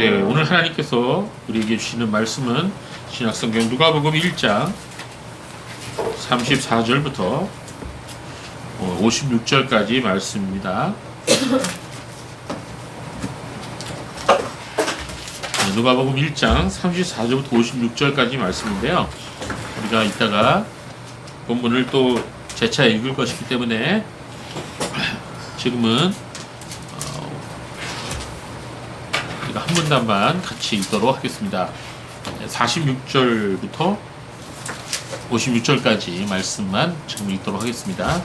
네, 오늘 하나님께서 우리에게 주시는 말씀은 신약성경 누가복음 1장 34절부터 56절까지 말씀입니다. 누가복음 1장 34절부터 56절까지 말씀인데요. 우리가 이따가 본문을 또 재차 읽을 것이기 때문에 지금은 우리가 한 문단만 같이 읽도록 하겠습니다. 46절부터 56절까지 말씀만 지금 읽도록 하겠습니다.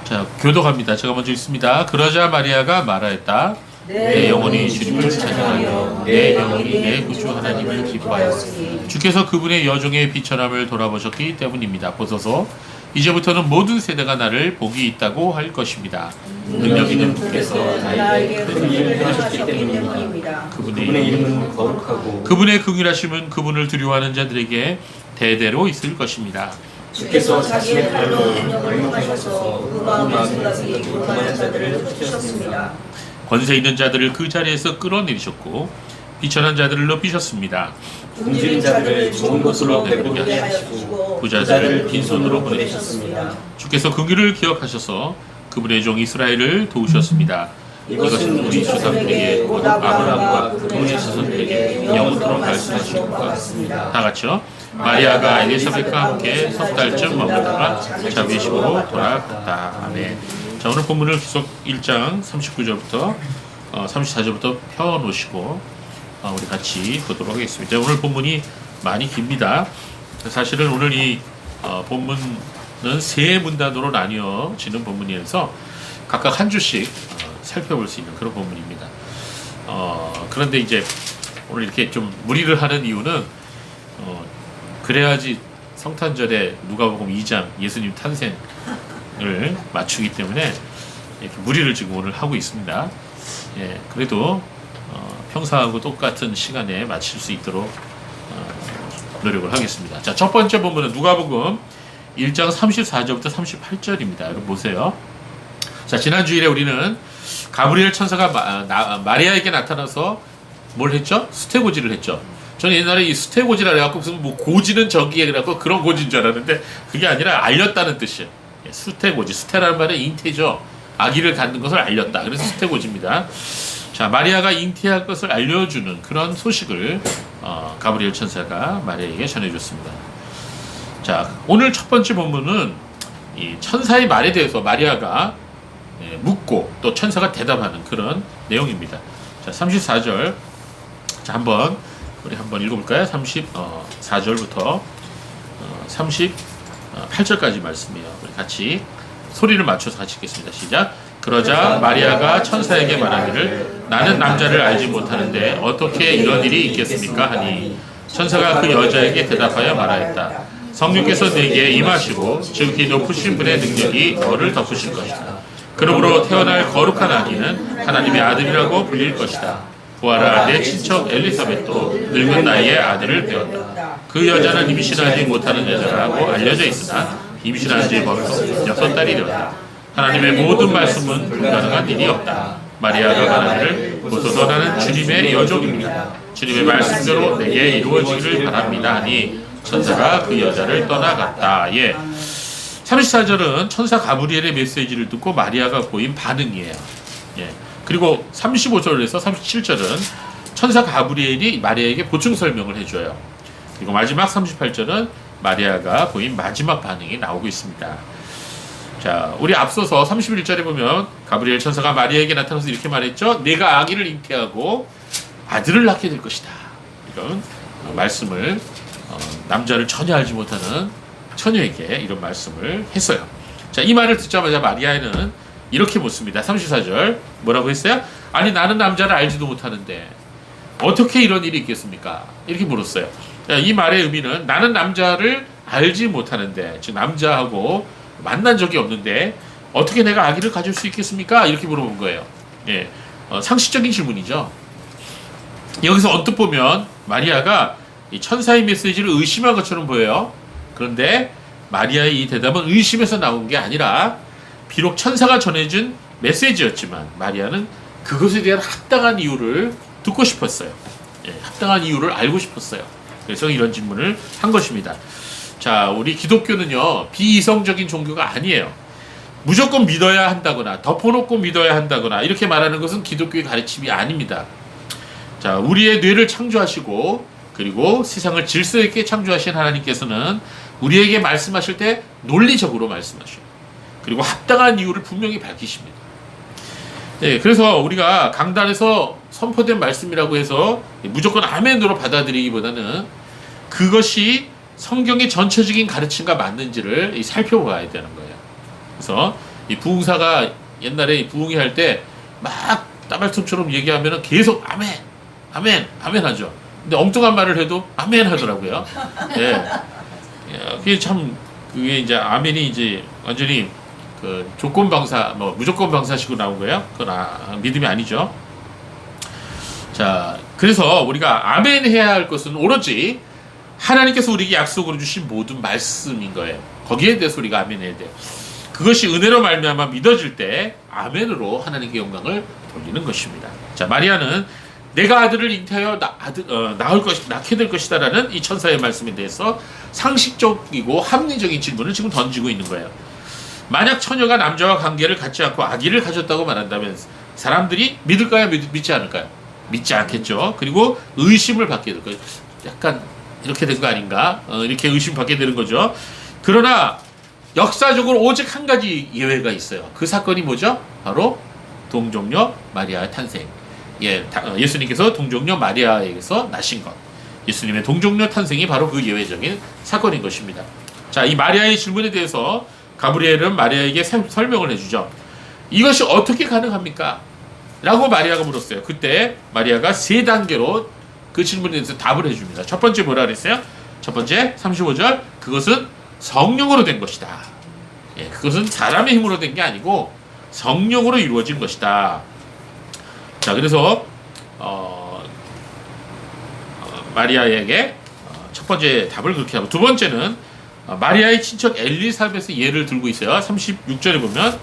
자, 교독합니다. 제가 먼저 읽습니다. 그러자 마리아가 말하였다. 내 영혼이 주님을 찬양하여 내 영혼이 내 구주 하나님을 기뻐하였으니 주께서 그분의 여종의 비천함을 돌아보셨기 때문입니다. 보소서 이제부터는 모든 세대가 나를 복이 있다고 할 것입니다. 능력 있는 분께서 나에게 큰 일을 행하셨기 때문입니다. 그분의 이름은 거룩하고 그분의 긍휼하심은 그분을 두려워하는 자들에게 대대로 있을 것입니다. 주께서 자신의 발로 능력을 행하셔서 그 마음의 생각이 교만한 자들을 흩으셨습니다. 권세 있는 자들을 그 자리에서 끌어내리셨고 비천한 자들을 높이셨습니다. 굶주린 자들을 좋은 것으로 배부르게 하시고 부자들을 빈손으로 보내셨습니다. 보내셨습니다. 주께서 긍휼을 기억하셔서 그분의 종 이스라엘을 도우셨습니다. 이것은 우리 조상들에게 곧 아브라함과 그분의 자손들에게 영원토록 말씀하신 것 같습니다. 다 같이요. 마리아가 엘리사벳과 함께 석 달쯤 머물다가 자비심으로 돌아갔다. 아멘. 자, 오늘 본문을 계속 1장 39절부터 34절부터 펴놓으시고 우리 같이 보도록 하겠습니다. 오늘 본문이 많이 깁니다. 사실은 오늘 이 본문은 세 문단으로 나뉘어지는 본문이어서 각각 한 주씩 살펴볼 수 있는 그런 본문입니다. 그런데 이제 오늘 이렇게 좀 무리를 하는 이유는 그래야지 성탄절에 누가복음 2장 예수님 탄생을 맞추기 때문에 이렇게 무리를 지금 오늘 하고 있습니다. 예, 그래도 평소하고 똑같은 시간에 마칠 수 있도록 노력을 하겠습니다. 자, 첫 번째 본문은 누가복음 1장 34절부터 38절입니다. 여러분 보세요. 자, 지난 주일에 우리는 가브리엘 천사가 마리아에게 나타나서 뭘 했죠? 수태고지를 했죠. 저는 옛날에 이 수태고지라 해갖고 무슨 뭐 고지는 저기에 그래갖고 그런 고지인 줄 알았는데 그게 아니라 알렸다는 뜻이에요. 예, 수태고지, 수태라는 말은 잉태죠. 아기를 갖는 것을 알렸다. 그래서 수태고지입니다. 자, 마리아가 잉태할 것을 알려주는 그런 소식을 가브리엘 천사가 마리아에게 전해줬습니다. 자, 오늘 첫 번째 본문은 이 천사의 말에 대해서 마리아가 묻고 또 천사가 대답하는 그런 내용입니다. 자, 34절. 자, 우리 한번 읽어볼까요? 34절부터 38절까지 말씀이에요. 우리 같이 소리를 맞춰서 같이 읽겠습니다. 시작. 그러자 마리아가 천사에게 말하기를 나는 남자를 알지 못하는데 어떻게 이런 일이 있겠습니까? 하니 천사가 그 여자에게 대답하여 말하였다. 성령께서 내게 임하시고 즉 이 높으신 분의 능력이 너를 덮으실 것이다. 그러므로 태어날 거룩한 아기는 하나님의 아들이라고 불릴 것이다. 보아라, 내 친척 엘리사벳도 늙은 나이에 아들을 배웠다. 그 여자는 임신하지 못하는 여자라고 알려져 있으나 임신한 지 벌써 6달이 되었다. 하나님의 모든 말씀은 불가능한 일이 없다. 마리아가 말하기를 보소서 나는 주님의 여종입니다. 주님의 말씀대로 내게 이루어지기를 바랍니다 하니 천사가 그 여자를 떠나갔다. 예. 34절은 천사 가브리엘의 메시지를 듣고 마리아가 보인 반응이에요. 예. 그리고 35절에서 37절은 천사 가브리엘이 마리아에게 보충 설명을 해줘요. 그리고 마지막 38절은 마리아가 보인 마지막 반응이 나오고 있습니다. 자, 우리 앞서서 31절에 보면 가브리엘 천사가 마리아에게 나타나서 이렇게 말했죠. 내가 아기를 잉태하고 아들을 낳게 될 것이다. 이런 말씀을 남자를 전혀 알지 못하는 처녀에게 이런 말씀을 했어요. 자, 이 말을 듣자마자 마리아는 이렇게 묻습니다. 34절 뭐라고 했어요? 아니 나는 남자를 알지도 못하는데 어떻게 이런 일이 있겠습니까? 이렇게 물었어요. 자, 이 말의 의미는 나는 남자를 알지 못하는데 즉 남자하고 만난 적이 없는데 어떻게 내가 아기를 가질 수 있겠습니까? 이렇게 물어본 거예요. 예, 상식적인 질문이죠. 여기서 언뜻 보면 마리아가 이 천사의 메시지를 의심한 것처럼 보여요. 그런데 마리아의 이 대답은 의심에서 나온 게 아니라 비록 천사가 전해준 메시지였지만 마리아는 그것에 대한 합당한 이유를 듣고 싶었어요. 예, 합당한 이유를 알고 싶었어요. 그래서 이런 질문을 한 것입니다. 자, 우리 기독교는요, 비이성적인 종교가 아니에요. 무조건 믿어야 한다거나 덮어놓고 믿어야 한다거나 이렇게 말하는 것은 기독교의 가르침이 아닙니다. 자, 우리의 뇌를 창조하시고 그리고 세상을 질서 있게 창조하신 하나님께서는 우리에게 말씀하실 때 논리적으로 말씀하셔요. 그리고 합당한 이유를 분명히 밝히십니다. 예, 그래서 우리가 강단에서 선포된 말씀이라고 해서 무조건 아멘으로 받아들이기보다는 그것이 성경의 전체적인 가르침과 맞는지를 살펴봐야 되는 거예요. 그래서 이 부흥사가 옛날에 부흥회 할 때 막 따발총처럼 얘기하면 계속 아멘, 아멘, 아멘 하죠. 근데 엉뚱한 말을 해도 아멘 하더라고요. 예. 그게 참, 그게 이제 아멘이 이제 완전히 그 조건 방사, 뭐 무조건 방사식으로 나온 거예요. 그건 믿음이 아니죠. 자, 그래서 우리가 아멘 해야 할 것은 오로지 하나님께서 우리에게 약속으로 주신 모든 말씀인 거예요. 거기에 대해서 우리가 아멘 해야 돼요. 그것이 은혜로 말미암아 믿어질 때 아멘으로 하나님께 영광을 돌리는 것입니다. 자, 마리아는 내가 아들을 잉태하여 낳게 될 것이다라는 이 천사의 말씀에 대해서 상식적이고 합리적인 질문을 지금 던지고 있는 거예요. 만약 처녀가 남자와 관계를 갖지 않고 아기를 가졌다고 말한다면 사람들이 믿을까요? 믿지 않을까요? 믿지 않겠죠. 그리고 의심을 받게 될 거예요. 약간 이렇게 된 거 아닌가? 이렇게 의심받게 되는 거죠. 그러나 역사적으로 오직 한 가지 예외가 있어요. 그 사건이 뭐죠? 바로 동정녀 마리아의 탄생. 예, 예수님께서 동정녀 마리아에게서 나신 것. 예수님의 동정녀 탄생이 바로 그 예외적인 사건인 것입니다. 자, 이 마리아의 질문에 대해서 가브리엘은 마리아에게 설명을 해주죠. 이것이 어떻게 가능합니까? 라고 마리아가 물었어요. 그때 마리아가 3단계로 그 질문에 대해서 답을 해줍니다. 첫 번째 뭐라 그랬어요? 첫 번째 35절, 그것은 성령으로 된 것이다. 예, 그것은 사람의 힘으로 된 게 아니고 성령으로 이루어진 것이다. 자, 그래서 마리아에게 첫 번째 답을 그렇게 하고, 두 번째는 마리아의 친척 엘리사벳의 예를 들고 있어요. 36절에 보면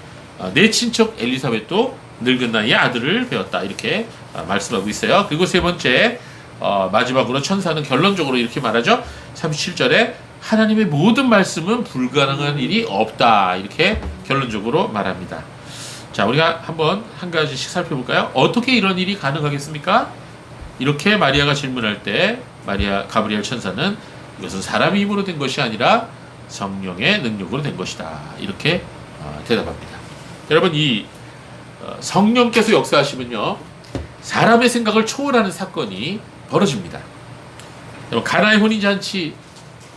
내 친척 엘리사벳도 늙은 나이에 아들을 배웠다, 이렇게 말씀하고 있어요. 그리고 세 번째, 마지막으로 천사는 결론적으로 이렇게 말하죠. 37절에 하나님의 모든 말씀은 불가능한 일이 없다, 이렇게 결론적으로 말합니다. 자, 우리가 한번 한 가지씩 살펴볼까요? 어떻게 이런 일이 가능하겠습니까? 이렇게 마리아가 질문할 때 가브리엘 천사는 이것은 사람의 힘으로 된 것이 아니라 성령의 능력으로 된 것이다, 이렇게 대답합니다. 여러분, 이 성령께서 역사하시면요, 사람의 생각을 초월하는 사건이 벌어집니다. 여러분, 가나의 혼인잔치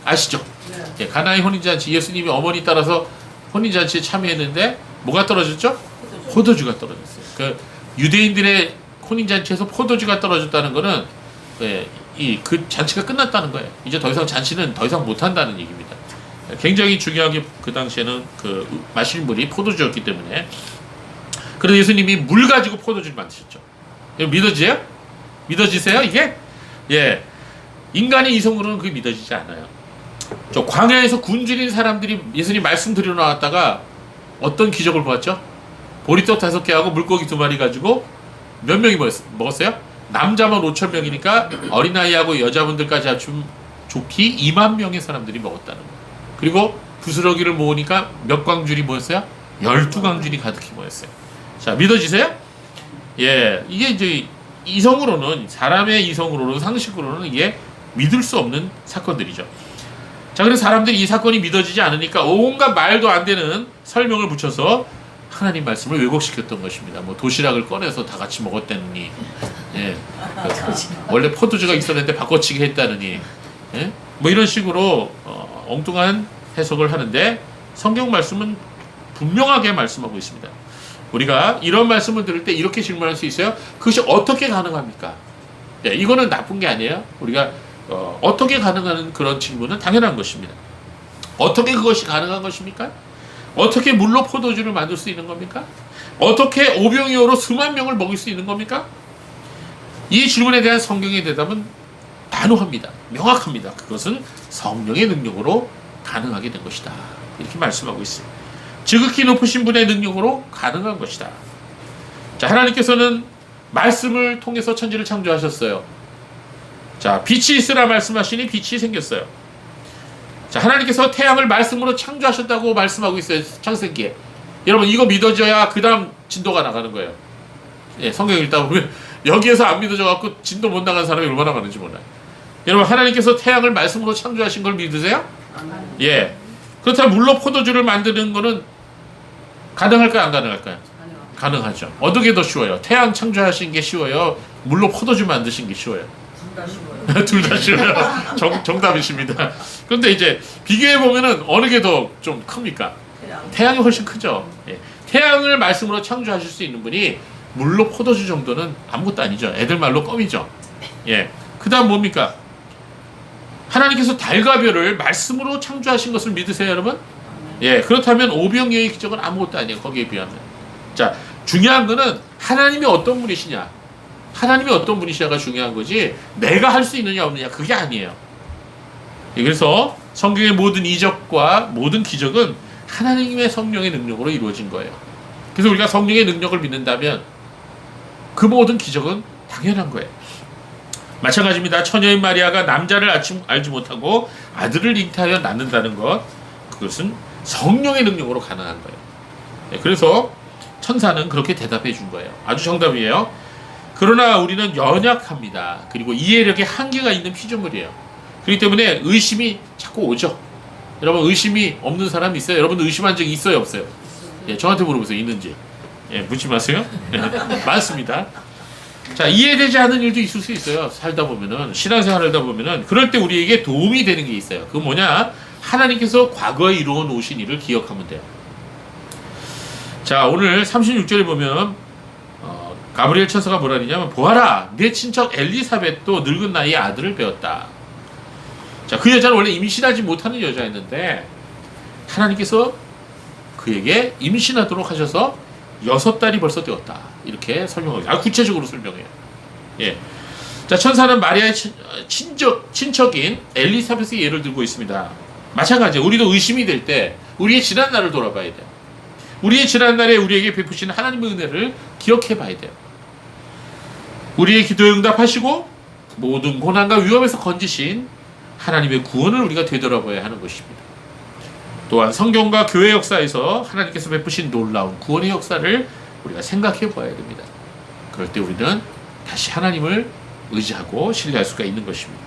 아시죠? 네. 예, 가나의 혼인잔치, 예수님이 어머니 따라서 혼인잔치에 참여했는데 뭐가 떨어졌죠? 포도주가 떨어졌어요. 그 유대인들의 혼인잔치에서 포도주가 떨어졌다는 것은 그 잔치가 끝났다는 거예요. 이제 더 이상 잔치는 더 이상 못한다는 얘기입니다. 굉장히 중요하게 그 당시에는 그 마실 물이 포도주였기 때문에. 그래서 예수님이 물 가지고 포도주를 만드셨죠. 믿어지세요? 믿어지세요 이게? 예, 인간의 이성으로는 그게 믿어지지 않아요. 저 광야에서 굶주린 사람들이 예수님 말씀 드리러 나왔다가 어떤 기적을 보았죠? 보리떡 5개하고 물고기 2마리 가지고 몇 명이 먹었어요? 남자만 5,000명이니까 어린아이하고 여자분들까지 합치면 좋기 2만 명의 사람들이 먹었다는 거예요. 그리고 부스러기를 모으니까 몇 광줄이 모였어요? 12광줄이 가득히 모였어요. 자, 믿어지세요? 예, 이게 이제 이성으로는, 사람의 이성으로는, 상식으로는 이게 믿을 수 없는 사건들이죠. 자, 그래서 사람들이 이 사건이 믿어지지 않으니까 온갖 말도 안 되는 설명을 붙여서 하나님 말씀을 왜곡시켰던 것입니다. 뭐 도시락을 꺼내서 다 같이 먹었다느니, 예, 원래 포도주가 있었는데 바꿔치기 했다느니, 예? 뭐 이런 식으로 엉뚱한 해석을 하는데 성경 말씀은 분명하게 말씀하고 있습니다. 우리가 이런 말씀을 들을 때 이렇게 질문할 수 있어요. 그것이 어떻게 가능합니까? 예, 이거는 나쁜 게 아니에요. 우리가 어떻게 가능한 그런 질문은 당연한 것입니다. 어떻게 그것이 가능한 것입니까? 어떻게 물로 포도주를 만들 수 있는 겁니까? 어떻게 오병이어로 수만 명을 먹일 수 있는 겁니까? 이 질문에 대한 성경의 대답은 단호합니다. 명확합니다. 그것은 성령의 능력으로 가능하게 된 것이다, 이렇게 말씀하고 있어요. 지극히 높으신 분의 능력으로 가능한 것이다. 자, 하나님께서는 말씀을 통해서 천지를 창조하셨어요. 자, 빛이 있으라 말씀하시니 빛이 생겼어요. 자, 하나님께서 태양을 말씀으로 창조하셨다고 말씀하고 있어요. 창세기에. 여러분, 이거 믿어져야 그 다음 진도가 나가는 거예요. 예, 성경 읽다 보면 여기에서 안 믿어져갖고 진도 못 나간 사람이 얼마나 많은지 몰라요. 여러분, 하나님께서 태양을 말씀으로 창조하신 걸 믿으세요? 예. 그렇다면 물로 포도주를 만드는 거는 가능할까요? 안 가능할까요? 가능하죠. 어떻게 더 쉬워요? 태양 창조하신 게 쉬워요? 물로 포도주 만드신 게 쉬워요? 둘 다 쉬워요. 정답이십니다. 그런데 이제 비교해보면은 어느 게 더 좀 큽니까? 태양이 훨씬 크죠. 예. 태양을 말씀으로 창조하실 수 있는 분이 물로 포도주 정도는 아무것도 아니죠. 애들 말로 껌이죠. 예. 그 다음 뭡니까? 하나님께서 달과 별을 말씀으로 창조하신 것을 믿으세요, 여러분? 예. 그렇다면 오병이어의 기적은 아무것도 아니에요. 거기에 비하면. 자, 중요한 거는 하나님이 어떤 분이시냐. 하나님이 어떤 분이시냐가 중요한 거지 내가 할 수 있느냐 없느냐 그게 아니에요. 예, 그래서 성경의 모든 이적과 모든 기적은 하나님의 성령의 능력으로 이루어진 거예요. 그래서 우리가 성령의 능력을 믿는다면 그 모든 기적은 당연한 거예요. 마찬가지입니다. 처녀인 마리아가 남자를 알지 못하고 아들을 잉태하여 낳는다는 것, 그것은 성령의 능력으로 가능한 거예요. 예, 그래서 천사는 그렇게 대답해 준 거예요. 아주 정답이에요. 그러나 우리는 연약합니다. 그리고 이해력에 한계가 있는 피조물이에요. 그렇기 때문에 의심이 자꾸 오죠. 여러분, 의심이 없는 사람 있어요? 여러분 의심한 적이 있어요, 없어요? 예, 저한테 물어보세요. 있는지. 예, 묻지 마세요. 예, 많습니다. 자, 이해되지 않는 일도 있을 수 있어요. 살다 보면은, 신앙생활을 하다 보면은, 그럴 때 우리에게 도움이 되는 게 있어요. 그건 뭐냐? 하나님께서 과거에 이루어 놓으신 일을 기억하면 돼요. 자, 오늘 36절에 보면 가브리엘 천사가 뭐라 그러냐면, 보아라, 내 친척 엘리사벳도 늙은 나이에 아들을 배웠다. 자, 그 여자는 원래 임신하지 못하는 여자였는데 하나님께서 그에게 임신하도록 하셔서 6달이 벌써 되었다. 이렇게 설명하고, 구체적으로 설명해요. 예. 자, 천사는 마리아의 친척인 엘리사벳의 예를 들고 있습니다. 마찬가지예요. 우리도 의심이 될 때 우리의 지난 날을 돌아봐야 돼요. 우리의 지난 날에 우리에게 베푸신 하나님의 은혜를 기억해 봐야 돼요. 우리의 기도에 응답하시고 모든 고난과 위험에서 건지신 하나님의 구원을 우리가 되돌아봐야 하는 것입니다. 또한 성경과 교회 역사에서 하나님께서 베푸신 놀라운 구원의 역사를 우리가 생각해 봐야 됩니다. 그럴 때 우리는 다시 하나님을 의지하고 신뢰할 수가 있는 것입니다.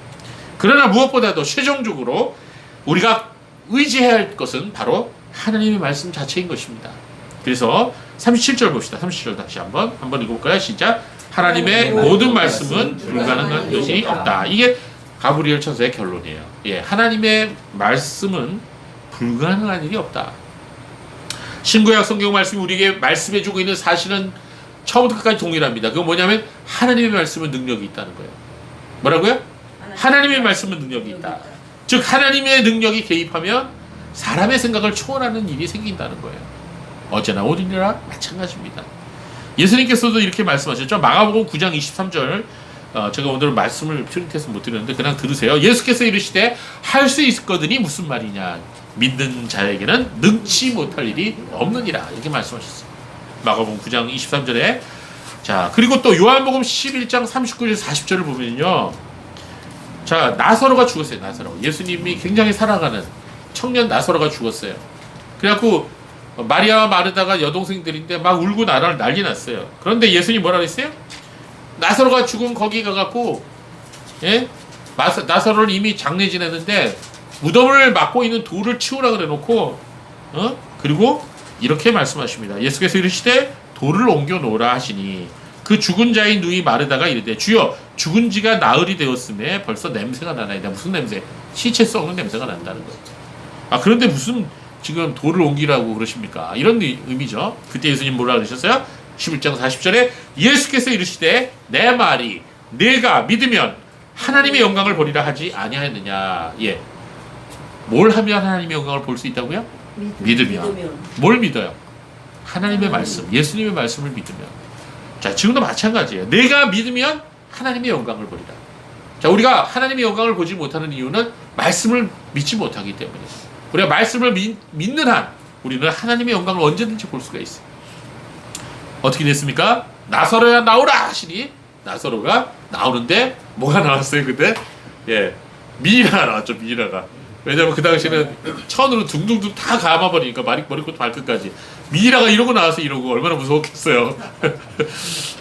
그러나 무엇보다도 최종적으로 우리가 의지해야 할 것은 바로 하나님의 말씀 자체인 것입니다. 그래서 37절 봅시다. 37절 다시 한번 읽어볼까요? 시작. 하나님의 모든 말씀은 불가능한 것이 없다. 이게 가브리엘 천사의 결론이에요. 예, 하나님의 말씀은 불가능한 일이 없다. 신구약 성경 말씀이 우리에게 말씀해주고 있는 사실은 처음부터 끝까지 동일합니다. 그건 뭐냐면 하나님의 말씀은 능력이 있다는 거예요. 뭐라고요? 하나님의 말씀은 능력이 있다. 즉 하나님의 능력이 개입하면 사람의 생각을 초월하는 일이 생긴다는 거예요. 어제나 오늘이나 마찬가지입니다. 예수님께서도 이렇게 말씀하셨죠. 마가복음 9장 23절. 제가 오늘 말씀을 프린트해서 못 드렸는데 그냥 들으세요. 예수께서 이르시되 할 수 있거든이 무슨 말이냐. 믿는 자에게는 능치 못할 일이 없느니라. 이렇게 말씀하셨어요. 마가복음 9장 23절에. 자, 그리고 또 요한복음 11장 39절 40절을 보면요. 자, 나사로가 죽었어요. 나사로. 예수님이 굉장히 사랑하는 청년 나사로가 죽었어요. 그래갖고 마리아와 마르다가 여동생들인데 막 울고 난리 났어요. 그런데 예수님이 뭐라 그랬어요? 나사로가 죽은 거기 가갖고, 예? 나사로는 이미 장례 지냈는데 무덤을 막고 있는 돌을 치우라 그래놓고, 그리고 이렇게 말씀하십니다. 예수께서 이르시되 돌을 옮겨 놓으라 하시니 그 죽은 자인 누이 마르다가 이르되 주여 죽은 지가 나흘이 되었음에 벌써 냄새가 나나이다. 무슨 냄새? 시체 썩는 냄새가 난다는 거예요. 아, 그런데 무슨 지금 돌을 옮기라고 그러십니까? 이런 의미죠. 그때 예수님 뭐라 그러셨어요? 11장 40절에 예수께서 이르시되 내 말이 내가 믿으면 하나님의 영광을 보리라 하지 아니하였느냐. 예. 뭘 하면 하나님의 영광을 볼 수 있다고요? 믿으면. 뭘 믿어요? 하나님의 말씀, 예수님의 말씀을 믿으면. 자, 지금도 마찬가지예요. 내가 믿으면 하나님의 영광을 보리라. 자, 우리가 하나님의 영광을 보지 못하는 이유는 말씀을 믿지 못하기 때문이에요. 우리가 말씀을 믿는 한 우리는 하나님의 영광을 언제든지 볼 수가 있어요. 어떻게 됐습니까? 나서로야 나오라 하시니 나서로가 나오는데 뭐가 나왔어요 그때? 예, 미이라가 나왔죠. 미이라가. 왜냐면 그 당시에는 천으로 둥둥둥 다 감아버리니까 머리부터 발끝까지 미이라가 이러고 나와서 이러고 얼마나 무서웠겠어요.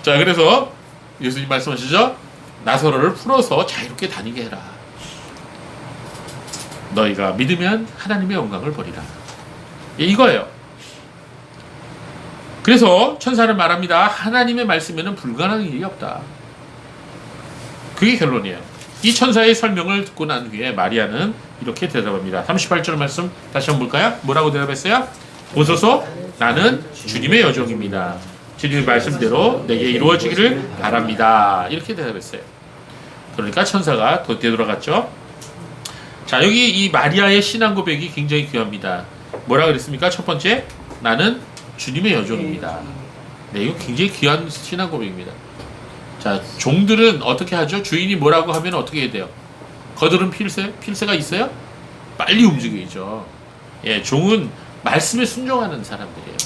자, 그래서 예수님 말씀하시죠. 나서로를 풀어서 자유롭게 다니게 해라. 너희가 믿으면 하나님의 영광을 보리라. 예, 이거예요. 그래서 천사는 말합니다. 하나님의 말씀에는 불가능한 일이 없다. 그게 결론이에요. 이 천사의 설명을 듣고 난 후에 마리아는 이렇게 대답합니다. 38절 말씀 다시 한번 볼까요? 뭐라고 대답했어요? 보소서 나는 주님의 여종입니다. 주님의 말씀대로 내게 이루어지기를 바랍니다. 이렇게 대답했어요. 그러니까 천사가 되돌아갔죠. 자, 여기 이 마리아의 신앙 고백이 굉장히 귀합니다. 뭐라 그랬습니까? 첫 번째, 나는 주님의 여종입니다. 네, 이거 굉장히 귀한 신앙 고백입니다. 자, 종들은 어떻게 하죠? 주인이 뭐라고 하면 어떻게 해야 돼요? 거드름 필새가 있어요? 빨리 움직이죠. 예, 종은 말씀에 순종하는 사람들이에요.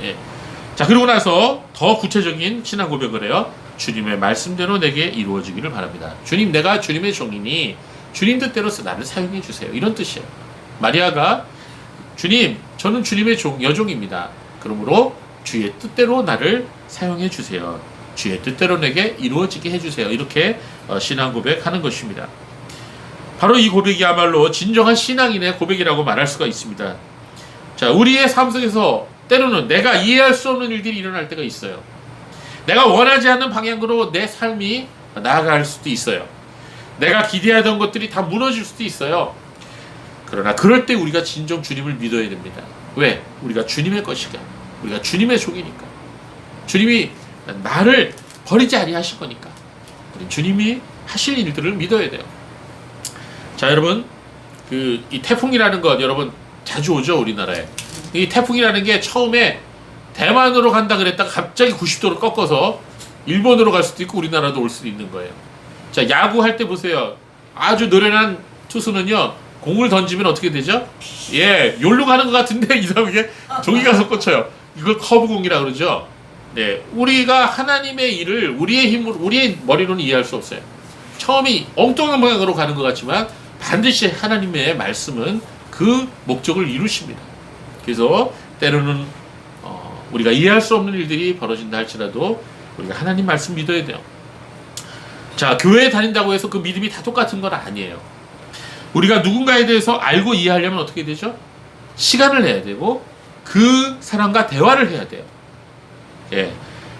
예. 자, 그러고 나서 더 구체적인 신앙 고백을 해요. 주님의 말씀대로 내게 이루어지기를 바랍니다. 주님, 내가 주님의 종이니 주님 뜻대로 나를 사용해 주세요. 이런 뜻이에요. 마리아가 주님, 저는 주님의 여종입니다. 그러므로 주의 뜻대로 나를 사용해 주세요. 주의 뜻대로 내게 이루어지게 해주세요. 이렇게 신앙 고백하는 것입니다. 바로 이 고백이야말로 진정한 신앙인의 고백이라고 말할 수가 있습니다. 자, 우리의 삶 속에서 때로는 내가 이해할 수 없는 일들이 일어날 때가 있어요. 내가 원하지 않는 방향으로 내 삶이 나아갈 수도 있어요. 내가 기대하던 것들이 다 무너질 수도 있어요. 그러나 그럴 때 우리가 진정 주님을 믿어야 됩니다. 왜? 우리가 주님의 것이니까. 우리가 주님의 종이니까. 주님이 나를 버리지 아니하실 거니까. 우리 주님이 하실 일들을 믿어야 돼요. 자, 여러분, 이 태풍이라는 것 여러분 자주 오죠, 우리나라에. 이 태풍이라는 게 처음에 대만으로 간다 그랬다가 갑자기 90도로 꺾어서 일본으로 갈 수도 있고 우리나라도 올 수도 있는 거예요. 자, 야구할 때 보세요. 아주 노련한 투수는요, 공을 던지면 어떻게 되죠? 예, 요로 가는 것 같은데 이상하게 저기 가서 꽂혀요. 이걸 커브공이라고 그러죠. 네, 우리가 하나님의 일을 우리의 힘으로, 우리의 머리로는 이해할 수 없어요. 처음이 엉뚱한 방향으로 가는 것 같지만 반드시 하나님의 말씀은 그 목적을 이루십니다. 그래서 때로는 우리가 이해할 수 없는 일들이 벌어진다 할지라도 우리가 하나님 말씀 믿어야 돼요. 자, 교회에 다닌다고 해서 그 믿음이 다 똑같은 건 아니에요. 우리가 누군가에 대해서 알고 이해하려면 어떻게 되죠? 시간을 내야 되고 그 사람과 대화를 해야 돼요. 예,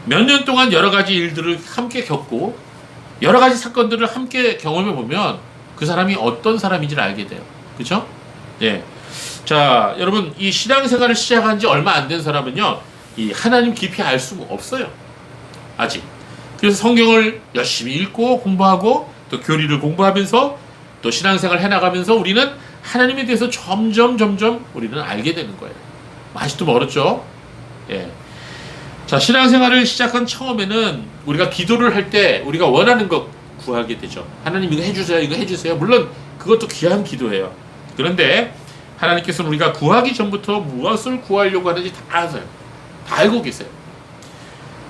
몇 년 동안 여러 가지 일들을 함께 겪고 여러 가지 사건들을 함께 경험해 보면 그 사람이 어떤 사람인지를 알게 돼요. 그렇죠? 예. 자, 여러분, 이 신앙생활을 시작한 지 얼마 안 된 사람은요, 이 하나님 깊이 알 수가 없어요. 아직. 그래서 성경을 열심히 읽고 공부하고 또 교리를 공부하면서 또 신앙생활을 해나가면서 우리는 하나님에 대해서 점점 우리는 알게 되는 거예요. 아직도 멀었죠? 예. 자, 신앙생활을 시작한 처음에는 우리가 기도를 할 때 우리가 원하는 것 구하게 되죠. 하나님 이거 해주세요, 이거 해주세요. 물론 그것도 귀한 기도예요. 그런데 하나님께서는 우리가 구하기 전부터 무엇을 구하려고 하는지 다 아세요. 다 알고 계세요.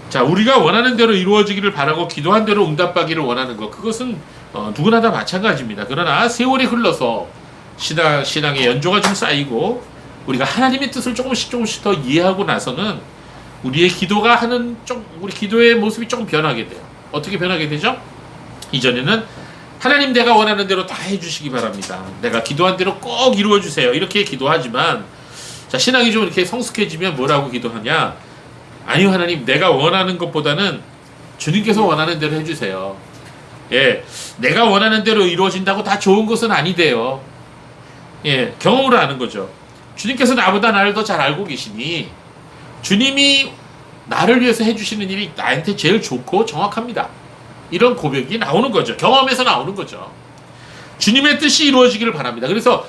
자, 우리가 원하는 대로 이루어지기를 바라고 기도한 대로 응답받기를 원하는 것, 그것은 누구나 다 마찬가지입니다. 그러나 세월이 흘러서 신앙의 연조가 좀 쌓이고 우리가 하나님의 뜻을 조금씩 더 이해하고 나서는 우리의 우리 기도의 모습이 조금 변하게 돼요. 어떻게 변하게 되죠? 이전에는 하나님 내가 원하는 대로 다 해주시기 바랍니다. 내가 기도한 대로 꼭 이루어주세요. 이렇게 기도하지만, 자, 신앙이 좀 이렇게 성숙해지면 뭐라고 기도하냐? 아니요, 하나님, 내가 원하는 것보다는 주님께서 원하는 대로 해주세요. 예, 내가 원하는 대로 이루어진다고 다 좋은 것은 아니대요. 예, 경험으로 아는 거죠. 주님께서 나보다 나를 더 잘 알고 계시니 주님이 나를 위해서 해주시는 일이 나한테 제일 좋고 정확합니다. 이런 고백이 나오는 거죠. 경험에서 나오는 거죠. 주님의 뜻이 이루어지기를 바랍니다. 그래서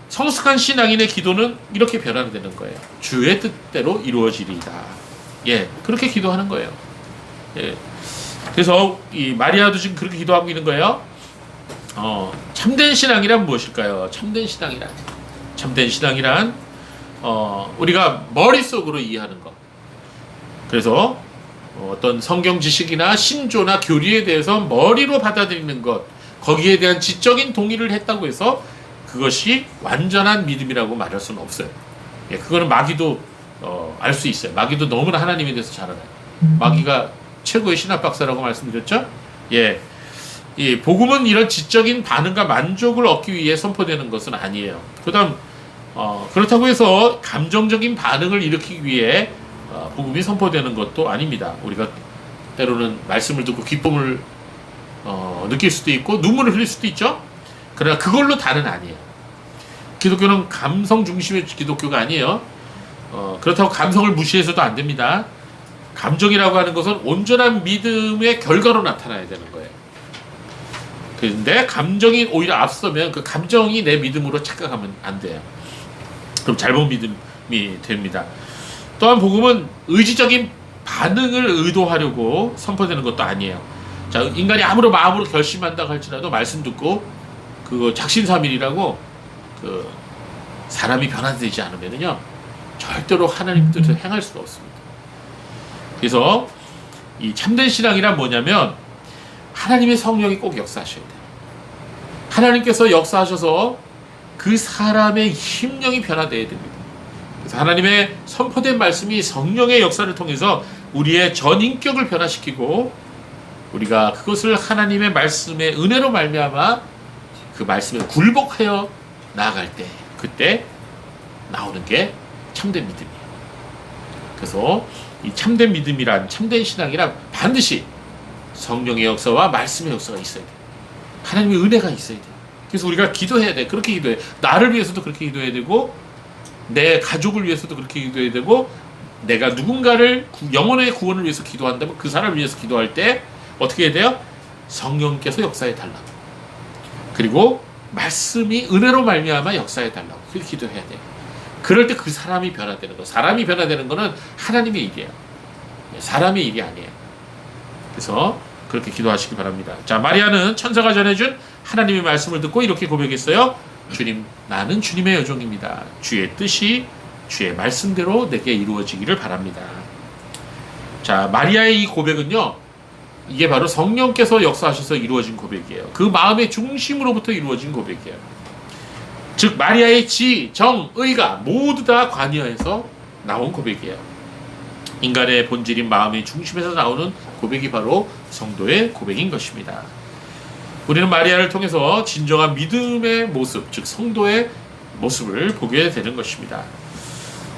성숙한 신앙인의 기도는 이렇게 변화되는 거예요. 주의 뜻대로 이루어지리이다. 예, 그렇게 기도하는 거예요. 예, 그래서 이 마리아도 지금 그렇게 기도하고 있는 거예요. 참된 신앙이란 무엇일까요? 참된 신앙이란 우리가 머릿속으로 이해하는 것. 그래서 어떤 성경 지식이나 신조나 교리에 대해서 머리로 받아들이는 것, 거기에 대한 지적인 동의를 했다고 해서 그것이 완전한 믿음이라고 말할 수는 없어요. 예, 그거는 마귀도 알 수 있어요. 마귀도 너무나 하나님에 대해서 잘 알아요. 마귀가 최고의 신학 박사라고 말씀드렸죠. 예, 이 복음은 이런 지적인 반응과 만족을 얻기 위해 선포되는 것은 아니에요. 그다음 그렇다고 해서 감정적인 반응을 일으키기 위해 복음이 선포되는 것도 아닙니다. 우리가 때로는 말씀을 듣고 기쁨을 느낄 수도 있고 눈물을 흘릴 수도 있죠. 그러나 그걸로 다는 아니에요. 기독교는 감성 중심의 기독교가 아니에요. 그렇다고 감성을 무시해서도 안 됩니다. 감정이라고 하는 것은 온전한 믿음의 결과로 나타나야 되는 거예요. 그런데 감정이 오히려 앞서면 그 감정이 내 믿음으로 착각하면 안 돼요. 그럼 잘못 믿음이 됩니다. 또한 복음은 의지적인 반응을 의도하려고 선포되는 것도 아니에요. 자, 인간이 아무런 마음으로 결심한다고 할지라도 말씀 듣고 그거 작심삼일이라고 그 사람이 변화되지 않으면요 절대로 하나님 뜻을 행할 수가 없습니다. 그래서 이 참된 신앙이란 뭐냐면 하나님의 성령이 꼭 역사하셔야 돼요. 하나님께서 역사하셔서 그 사람의 심령이 변화되어야 됩니다. 그래서 하나님의 선포된 말씀이 성령의 역사를 통해서 우리의 전인격을 변화시키고 우리가 그것을 하나님의 말씀의 은혜로 말미암아 그 말씀에 굴복하여 나아갈 때 그때 나오는 게 참된 믿음이에요. 그래서 이 참된 믿음이란 참된 신앙이란 반드시 성령의 역사와 말씀의 역사가 있어야 돼요. 하나님의 은혜가 있어야 돼요. 그래서 우리가 기도해야 돼. 그렇게 기도해. 나를 위해서도 그렇게 기도해야 되고 내 가족을 위해서도 그렇게 기도해야 되고 내가 누군가를 영혼의 구원을 위해서 기도한다면 그 사람을 위해서 기도할 때 어떻게 해야 돼요? 성령께서 역사해 달라고. 그리고 말씀이 은혜로 말미암아 역사해 달라고. 그렇게 기도해야 돼요. 그럴 때 그 사람이 변화되는 거. 사람이 변화되는 거는 하나님의 일이에요. 사람의 일이 아니에요. 그래서 그렇게 기도하시기 바랍니다. 자, 마리아는 천사가 전해준 하나님의 말씀을 듣고 이렇게 고백했어요. 주님, 나는 주님의 여종입니다. 주의 뜻이 주의 말씀대로 내게 이루어지기를 바랍니다. 자, 마리아의 이 고백은요, 이게 바로 성령께서 역사하셔서 이루어진 고백이에요. 그 마음의 중심으로부터 이루어진 고백이에요. 즉 마리아의 지, 정, 의가 모두 다 관여해서 나온 고백이에요. 인간의 본질인 마음의 중심에서 나오는 고백이 바로 성도의 고백인 것입니다. 우리는 마리아를 통해서 진정한 믿음의 모습, 즉 성도의 모습을 보게 되는 것입니다.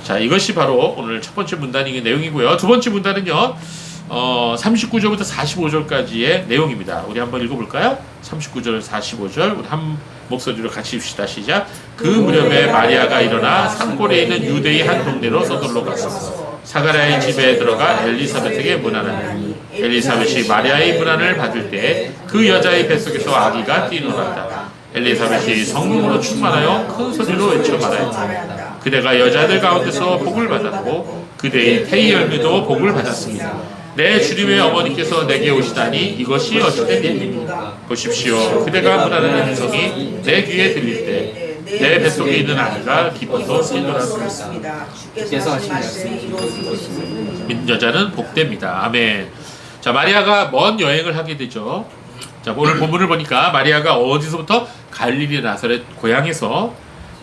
자, 이것이 바로 오늘 첫 번째 문단의 내용이고요. 두 번째 문단은요, 39절부터 45절까지의 내용입니다. 우리 한번 읽어볼까요? 39절, 45절 우리 한 목소리로 같이 읽읍시다. 시작. 그 무렵에 마리아가 일어나 산골에 있는 유대의 한 동네로 서둘러 갔어. 사가랴의 집에 들어가 엘리사벳에게 문안하니 엘리사벳이 마리아의 문안을 받을 때 그 여자의 뱃속에서 아기가 뛰어났다. 엘리사벳이 성령으로 충만하여 큰 소리로 외쳐 말하였다. 그대가 여자들 가운데서 복을 받았고 그대의 태의 열매도 복을 받았습니다. 내 주님의 어머니께서 내게 오시다니 이것이 어찌된 일입니까? 보십시오. 그대가 문하는 음성이 내 귀에 들릴 때 내 뱃속에 있는 아기가 기뻐서 뛰어났습니다. 주께서 하신 말씀이 이루어진 것입니다. 믿는 여자는 복됩니다. 아멘. 자, 마리아가 먼 여행을 하게 되죠. 자, 오늘 본문을 보니까 마리아가 어디서부터 갈릴리 나사렛 고향에서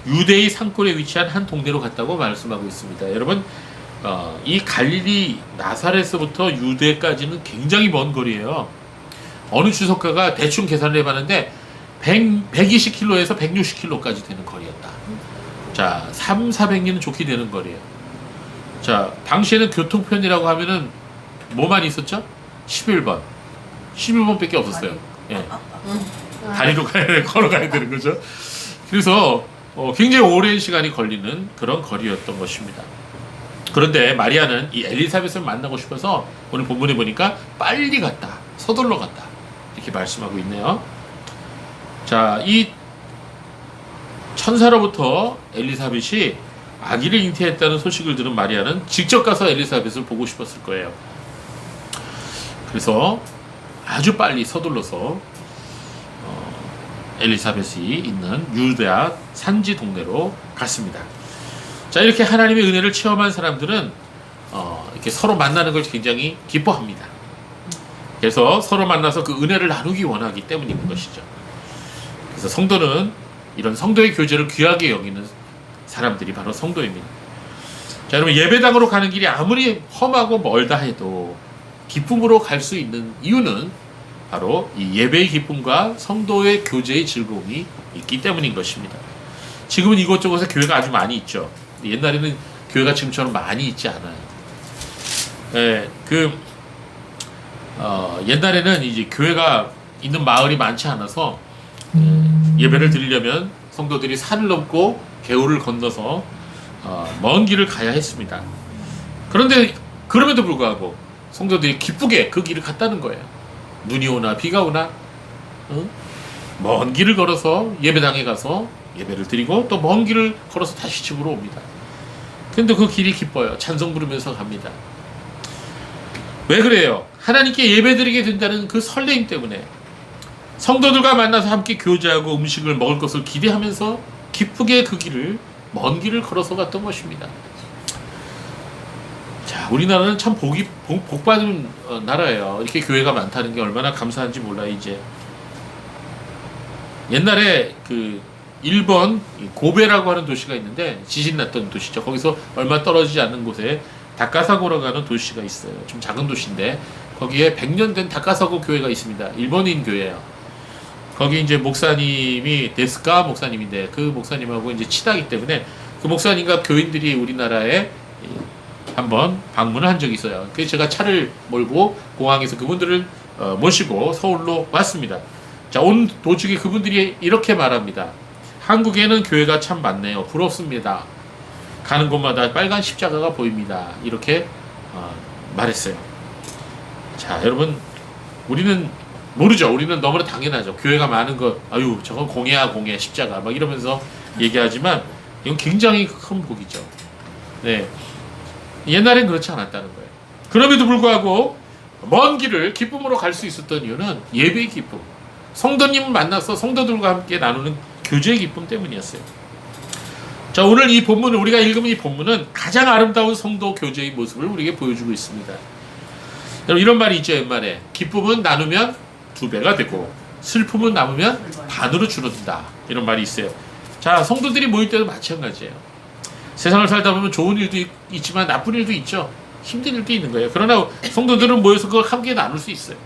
유대의 산골에 위치한 한 동네로 갔다고 말씀하고 있습니다. 여러분, 이 갈릴리 나사렛에서부터 유대까지는 굉장히 먼 거리예요. 어느 주석가가 대충 계산을 해봤는데 120km에서 160km까지 되는 거리였다. 자, 300~400년은 좋게 되는 거리예요. 자, 당시에는 교통편이라고 하면은 뭐만 있었죠? 11번. 11번밖에 없었어요. 예. 다리로 걸어가야 되는 거죠. 그래서 굉장히 오랜 시간이 걸리는 그런 거리였던 것입니다. 그런데 마리아는 이 엘리사벳을 만나고 싶어서 오늘 본문에 보니까 빨리 갔다, 서둘러 갔다 이렇게 말씀하고 있네요. 자, 이 천사로부터 엘리사벳이 아기를 잉태했다는 소식을 들은 마리아는 직접 가서 엘리사벳을 보고 싶었을 거예요. 그래서 아주 빨리 서둘러서 엘리사벳이 있는 유대아 산지 동네로 갔습니다. 자, 이렇게 하나님의 은혜를 체험한 사람들은 이렇게 서로 만나는 걸 굉장히 기뻐합니다. 그래서 서로 만나서 그 은혜를 나누기 원하기 때문인 것이죠. 그래서 성도는 이런 성도의 교제를 귀하게 여기는 사람들이 바로 성도입니다. 자, 여러분, 예배당으로 가는 길이 아무리 험하고 멀다 해도 기쁨으로 갈 수 있는 이유는 바로 이 예배의 기쁨과 성도의 교제의 즐거움이 있기 때문인 것입니다. 지금은 이곳저곳에 교회가 아주 많이 있죠. 옛날에는 교회가 지금처럼 많이 있지 않아요. 예, 옛날에는 이제 교회가 있는 마을이 많지 않아서 예배를 드리려면 성도들이 산을 넘고 개울을 건너서 먼 길을 가야 했습니다. 그런데 그럼에도 불구하고 성도들이 기쁘게 그 길을 갔다는 거예요. 눈이 오나 비가 오나 먼 길을 걸어서 예배당에 가서 예배를 드리고 또 먼 길을 걸어서 다시 집으로 옵니다. 근데 그 길이 기뻐요. 찬송 부르면서 갑니다. 왜 그래요? 하나님께 예배드리게 된다는 그 설레임 때문에 성도들과 만나서 함께 교제하고 음식을 먹을 것을 기대하면서 기쁘게 그 길을 먼 길을 걸어서 갔던 것입니다. 자, 우리나라는 참 복받은 나라예요. 이렇게 교회가 많다는 게 얼마나 감사한지 몰라요. 이제 옛날에 그 일본 고베라고 하는 도시가 있는데 지진 났던 도시죠. 거기서 얼마 떨어지지 않는 곳에 다카사고라고 하는 도시가 있어요. 좀 작은 도시인데 거기에 100년 된 다카사고 교회가 있습니다. 일본인 교회예요. 거기 이제 목사님이 데스카 목사님인데 그 목사님하고 이제 친하기 때문에 그 목사님과 교인들이 우리나라에 한번 방문을 한 적이 있어요. 그래서 제가 차를 몰고 공항에서 그분들을 모시고 서울로 왔습니다. 자, 온 도중에 그분들이 이렇게 말합니다. 한국에는 교회가 참 많네요. 부럽습니다. 가는 곳마다 빨간 십자가가 보입니다. 이렇게 말했어요. 자, 여러분, 우리는 모르죠. 우리는 너무나 당연하죠. 교회가 많은 것, 아유, 저건 공예야, 공예, 십자가 막 이러면서 얘기하지만 이건 굉장히 큰 복이죠. 네, 옛날엔 그렇지 않았다는 거예요. 그럼에도 불구하고 먼 길을 기쁨으로 갈 수 있었던 이유는 예배의 기쁨, 성도님을 만나서 성도들과 함께 나누는 교제의 기쁨 때문이었어요. 자, 오늘 이 본문을 우리가 읽으면 이 본문은 가장 아름다운 성도 교제의 모습을 우리에게 보여주고 있습니다. 여러분, 이런 말이 있죠. 옛말에 기쁨은 나누면 2배가 되고 슬픔은 남으면 반으로 줄어든다, 이런 말이 있어요. 자, 성도들이 모일 때도 마찬가지예요. 세상을 살다 보면 좋은 일도 있지만 나쁜 일도 있죠. 힘든 일도 있는 거예요. 그러나 성도들은 모여서 그걸 함께 나눌 수 있어요.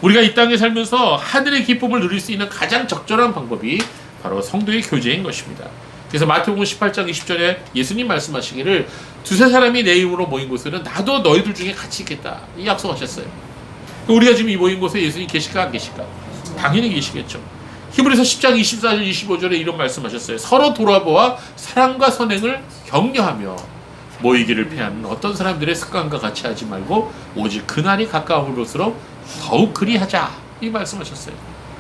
우리가 이 땅에 살면서 하늘의 기쁨을 누릴 수 있는 가장 적절한 방법이 바로 성도의 교제인 것입니다. 그래서 마태복음 18장 20절에 예수님 말씀하시기를 두세 사람이 내 이름으로 모인 곳에는 나도 너희들 중에 같이 있겠다, 이 약속하셨어요. 우리가 지금 이 모인 곳에 예수님 계실까 안 계실까? 당연히 계시겠죠. 히브리서 10장 24절 25절에 이런 말씀하셨어요. 서로 돌아보아 사랑과 선행을 격려하며 모이기를 피하는 어떤 사람들의 습관과 같이 하지 말고 오직 그날이 가까울수록 더욱 그리하자, 이 말씀하셨어요.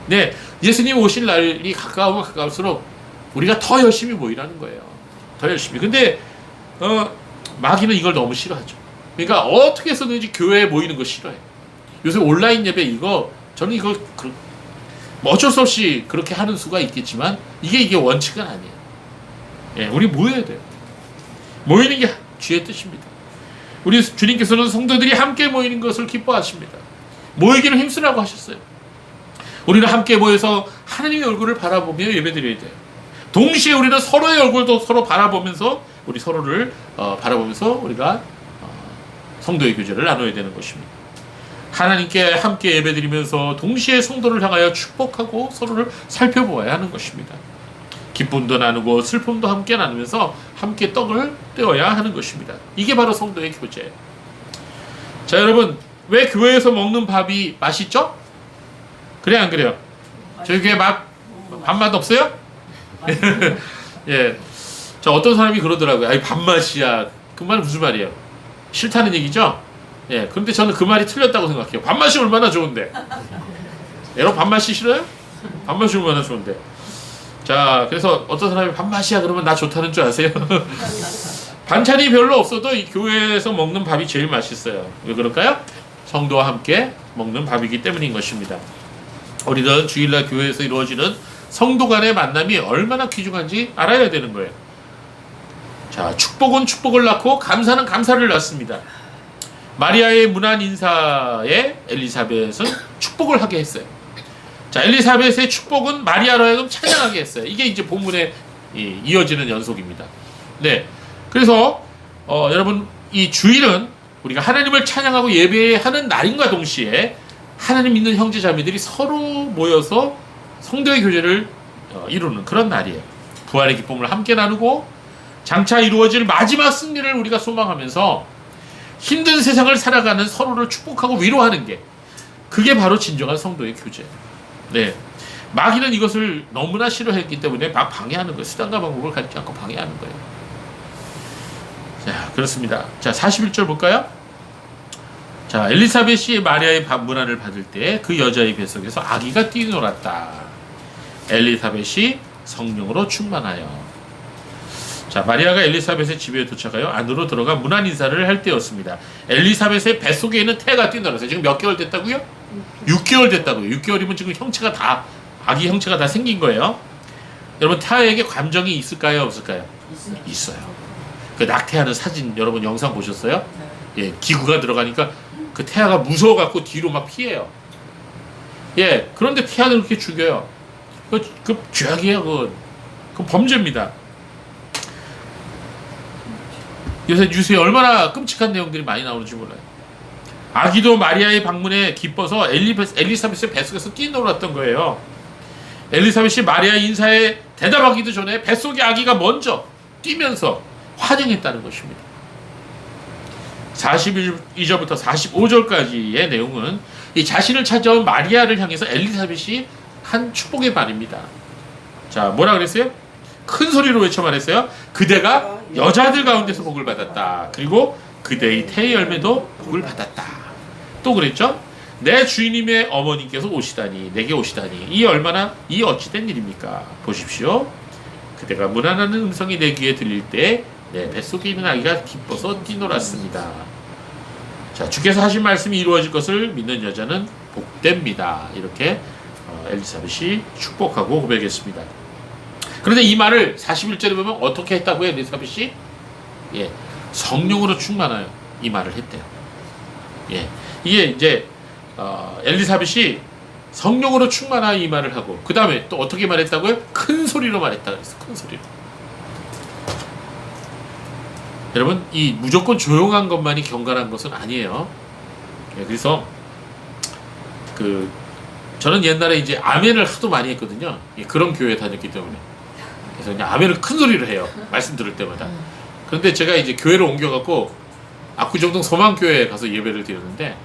네, 예수님 오실 날이 가까우면 가까울수록 우리가 더 열심히 모이라는 거예요. 더 열심히. 근데 마귀는 이걸 너무 싫어하죠. 그러니까 어떻게 해서든지 교회에 모이는 거 싫어해. 요새 온라인 예배 저는 이걸 뭐 어쩔 수 없이 그렇게 하는 수가 있겠지만 이게 원칙은 아니에요. 예, 우리 모여야 돼요. 모이는 게 주의 뜻입니다. 우리 주님께서는 성도들이 함께 모이는 것을 기뻐하십니다. 모이기를 힘쓰라고 하셨어요. 우리는 함께 모여서 하나님의 얼굴을 바라보며 예배드려야 돼요. 동시에 우리는 서로의 얼굴도 서로 바라보면서 우리 서로를 바라보면서 우리가 성도의 교제를 나눠야 되는 것입니다. 하나님께 함께 예배드리면서 동시에 성도를 향하여 축복하고 서로를 살펴보아야 하는 것입니다. 기쁨도 나누고 슬픔도 함께 나누면서 함께 떡을 떼어야 하는 것입니다. 이게 바로 성도의 교제예요. 자, 여러분, 왜 교회에서 먹는 밥이 맛있죠? 그래 안 그래요? 저희 교회 밥맛 없어요? 예. 자, 어떤 사람이 그러더라고요. 아이, 밥맛이야. 그 말은 무슨 말이에요? 싫다는 얘기죠? 예. 그런데 저는 그 말이 틀렸다고 생각해요. 밥맛이 얼마나 좋은데. 여러분, 밥맛이 싫어요? 밥맛이 얼마나 좋은데. 자, 그래서 어떤 사람이 밥맛이야 그러면 나 좋다는 줄 아세요? 반찬이 별로 없어도 이 교회에서 먹는 밥이 제일 맛있어요. 왜 그럴까요? 성도와 함께 먹는 밥이기 때문인 것입니다. 우리는 주일날 교회에서 이루어지는 성도 간의 만남이 얼마나 귀중한지 알아야 되는 거예요. 자, 축복은 축복을 낳고 감사는 감사를 낳습니다. 마리아의 문안 인사에 엘리사벳은 축복을 하게 했어요. 자, 엘리사벳의 축복은 마리아로 하여금 찬양하게 했어요. 이게 이제 본문에 이어지는 연속입니다. 네, 그래서 여러분 이 주일은 우리가 하나님을 찬양하고 예배하는 날인과 동시에 하나님 믿는 형제자매들이 서로 모여서 성도의 교제를 이루는 그런 날이에요. 부활의 기쁨을 함께 나누고 장차 이루어질 마지막 승리를 우리가 소망하면서 힘든 세상을 살아가는 서로를 축복하고 위로하는 게 그게 바로 진정한 성도의 교제예요. 네, 마귀는 이것을 너무나 싫어했기 때문에 막 방해하는 거예요. 수단과 방법을 갖지 않고 방해하는 거예요. 자, 그렇습니다. 자, 41절 볼까요? 자, 엘리사벳이 마리아의 문안을 받을 때 그 여자의 뱃속에서 아기가 뛰놀았다. 엘리사벳이 성령으로 충만하여. 자, 마리아가 엘리사벳의 집에 도착하여 안으로 들어가 문안 인사를 할 때였습니다. 엘리사벳의 뱃속에 있는 태가 뛰놀았어요. 지금 몇 개월 됐다고요? 6개월 됐다고요. 6개월이면 지금 형체가 다, 아기 형체가 다 생긴 거예요. 여러분, 태아에게 감정이 있을까요? 없을까요? 있어요. 그 낙태하는 사진 여러분 영상 보셨어요? 예, 기구가 들어가니까 그 태아가 무서워갖고 뒤로 막 피해요. 예, 그런데 태아는 그렇게 죽여요. 그 죄악이에요. 그건 범죄입니다. 요새 뉴스에 얼마나 끔찍한 내용들이 많이 나오는지 몰라요. 아기도 마리아의 방문에 기뻐서 엘리사벳의 뱃속에서 뛰놀았던 거예요. 엘리사벳이 마리아 인사에 대답하기도 전에 뱃속의 아기가 먼저 뛰면서 환영했다는 것입니다. 42절부터 45절까지의 내용은 이 자신을 찾아온 마리아를 향해서 엘리사벳이 한 축복의 말입니다. 자, 뭐라 그랬어요? 큰 소리로 외쳐 말했어요. 그대가 여자들 가운데서 복을 받았다. 그리고 그대의 태의 열매도 복을 받았다. 또 그랬죠? 내 주인님의 어머니께서 오시다니, 내게 오시다니, 이 어찌된 일입니까? 보십시오. 그대가 문안하는 음성이 내 귀에 들릴 때 내 뱃속에 있는 아기가 기뻐서 뛰놀았습니다. 자, 주께서 하신 말씀이 이루어질 것을 믿는 여자는 복됩니다. 이렇게 엘리사벳이 축복하고 고백했습니다. 그런데 이 말을 41절에 보면 어떻게 했다고요? 엘리사벳이? 예, 성령으로 충만하여 이 말을 했대요. 예, 이게 이제 엘리사벳이 성령으로 충만하여 이 말을 하고 그 다음에 또 어떻게 말했다고요? 큰 소리로 말했다 그랬어. 큰 소리로. 여러분, 이 무조건 조용한 것만이 경건한 것은 아니에요. 예, 그래서 저는 옛날에 이제 아멘을 하도 많이 했거든요. 예, 그런 교회에 다녔기 때문에. 그래서 그냥 아멘을 큰 소리로 해요. 말씀 들을 때마다. 그런데 제가 이제 교회를 옮겨갖고 압구정동 소망교회에 가서 예배를 드렸는데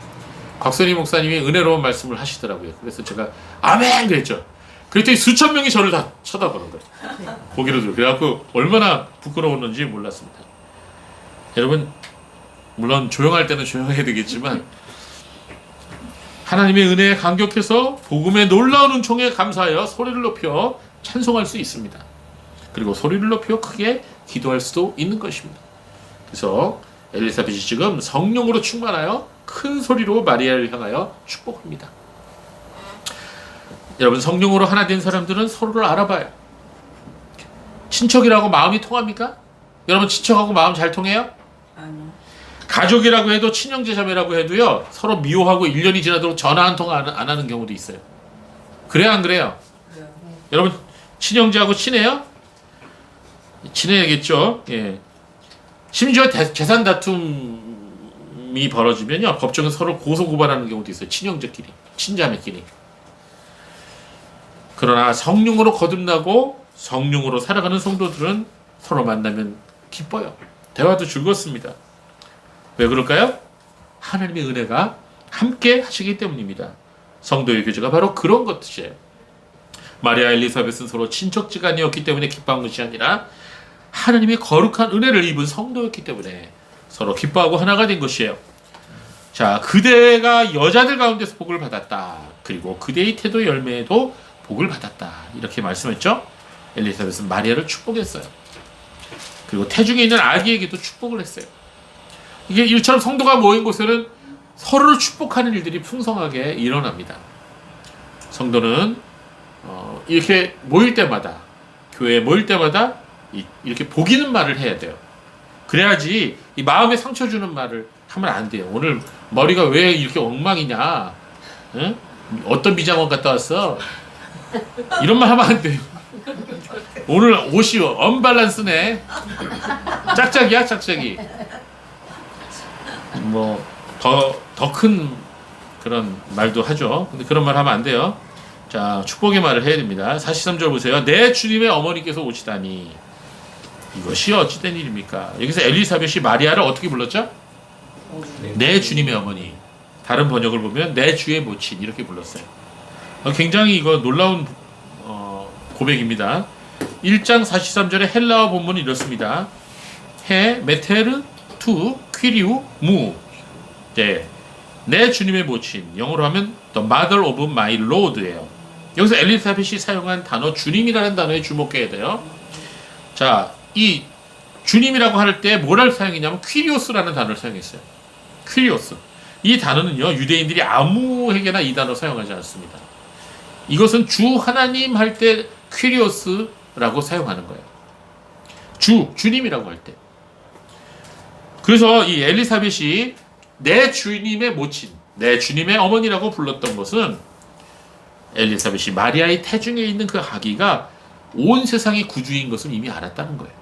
곽선희 목사님이 은혜로운 말씀을 하시더라고요. 그래서 제가 아멘 그랬죠. 그랬더니 수천 명이 저를 다 쳐다보는 거예요. 보기로 들어. 그래갖고 얼마나 부끄러웠는지 몰랐습니다. 여러분, 물론 조용할 때는 조용해야 되겠지만 하나님의 은혜에 감격해서 복음의 놀라운 은총에 감사하여 소리를 높여 찬송할 수 있습니다. 그리고 소리를 높여 크게 기도할 수도 있는 것입니다. 그래서 엘리사벳이 지금 성령으로 충만하여 큰 소리로 마리아를 향하여 축복합니다. 여러분, 성령으로 하나 된 사람들은 서로를 알아봐요. 친척이라고 마음이 통합니까? 여러분, 친척하고 마음 잘 통해요? 아니요. 가족이라고 해도 친형제자매라고 해도요, 서로 미워하고 1년이 지나도록 전화 한 통 안 하는 경우도 있어요. 그래요, 안 그래요? 그래요. 여러분, 친형제하고 친해요? 친해야겠죠. 예. 심지어 재산 다툼이 벌어지면요, 법정에 서로 고소고발하는 경우도 있어요. 친형제끼리, 친자매끼리. 그러나 성령으로 거듭나고 성령으로 살아가는 성도들은 서로 만나면 기뻐요. 대화도 즐겁습니다. 왜 그럴까요? 하나님의 은혜가 함께 하시기 때문입니다. 성도의 교제가 바로 그런 것이에요. 마리아 엘리사벳은 서로 친척지간이었기 때문에 기뻐한 것이 아니라 하나님의 거룩한 은혜를 입은 성도였기 때문에 서로 기뻐하고 하나가 된 것이에요. 자, 그대가 여자들 가운데서 복을 받았다. 그리고 그대의 태도 열매에도 복을 받았다. 이렇게 말씀했죠. 엘리사벳은 마리아를 축복했어요. 그리고 태중에 있는 아기에게도 축복을 했어요. 이게 이처럼 성도가 모인 곳에는 서로를 축복하는 일들이 풍성하게 일어납니다. 성도는 이렇게 모일 때마다, 교회에 모일 때마다 이렇게 복이는 말을 해야 돼요. 그래야지 이 마음에 상처 주는 말을 하면 안 돼요. 오늘 머리가 왜 이렇게 엉망이냐? 응? 어떤 미장원 갔다 왔어? 이런 말 하면 안 돼요. 오늘 옷이 언밸런스네. 짝짝이야, 짝짝이. 뭐 더 큰 그런 말도 하죠. 근데 그런 말 하면 안 돼요. 자, 축복의 말을 해야 됩니다. 43절 보세요. 내 주님의 어머니께서 오시다니 이것이 어찌된 일입니까? 여기서 엘리사벳이 마리아를 어떻게 불렀죠? 내 주님의 어머니. 다른 번역을 보면 내 주의 모친 이렇게 불렀어요. 굉장히 이거 놀라운 고백입니다. 1장 43절에 헬라어 본문이 이렇습니다. 헤 메테르 투 퀴리우 무. 네. 내 주님의 모친. 영어로 하면 the mother of my lord예요. 여기서 엘리사벳이 사용한 단어 주님이라는 단어에 주목해야 돼요. 자, 이 주님이라고 할 때 뭐를 사용했냐면 퀴리오스라는 단어를 사용했어요. 퀴리오스. 이 단어는요, 유대인들이 아무에게나 이 단어 사용하지 않습니다. 이것은 주 하나님 할 때 퀴리오스라고 사용하는 거예요. 주님이라고 할 때. 그래서 이 엘리사벳이 내 주님의 모친, 내 주님의 어머니라고 불렀던 것은 엘리사벳이 마리아의 태중에 있는 그 아기가 온 세상의 구주인 것을 이미 알았다는 거예요.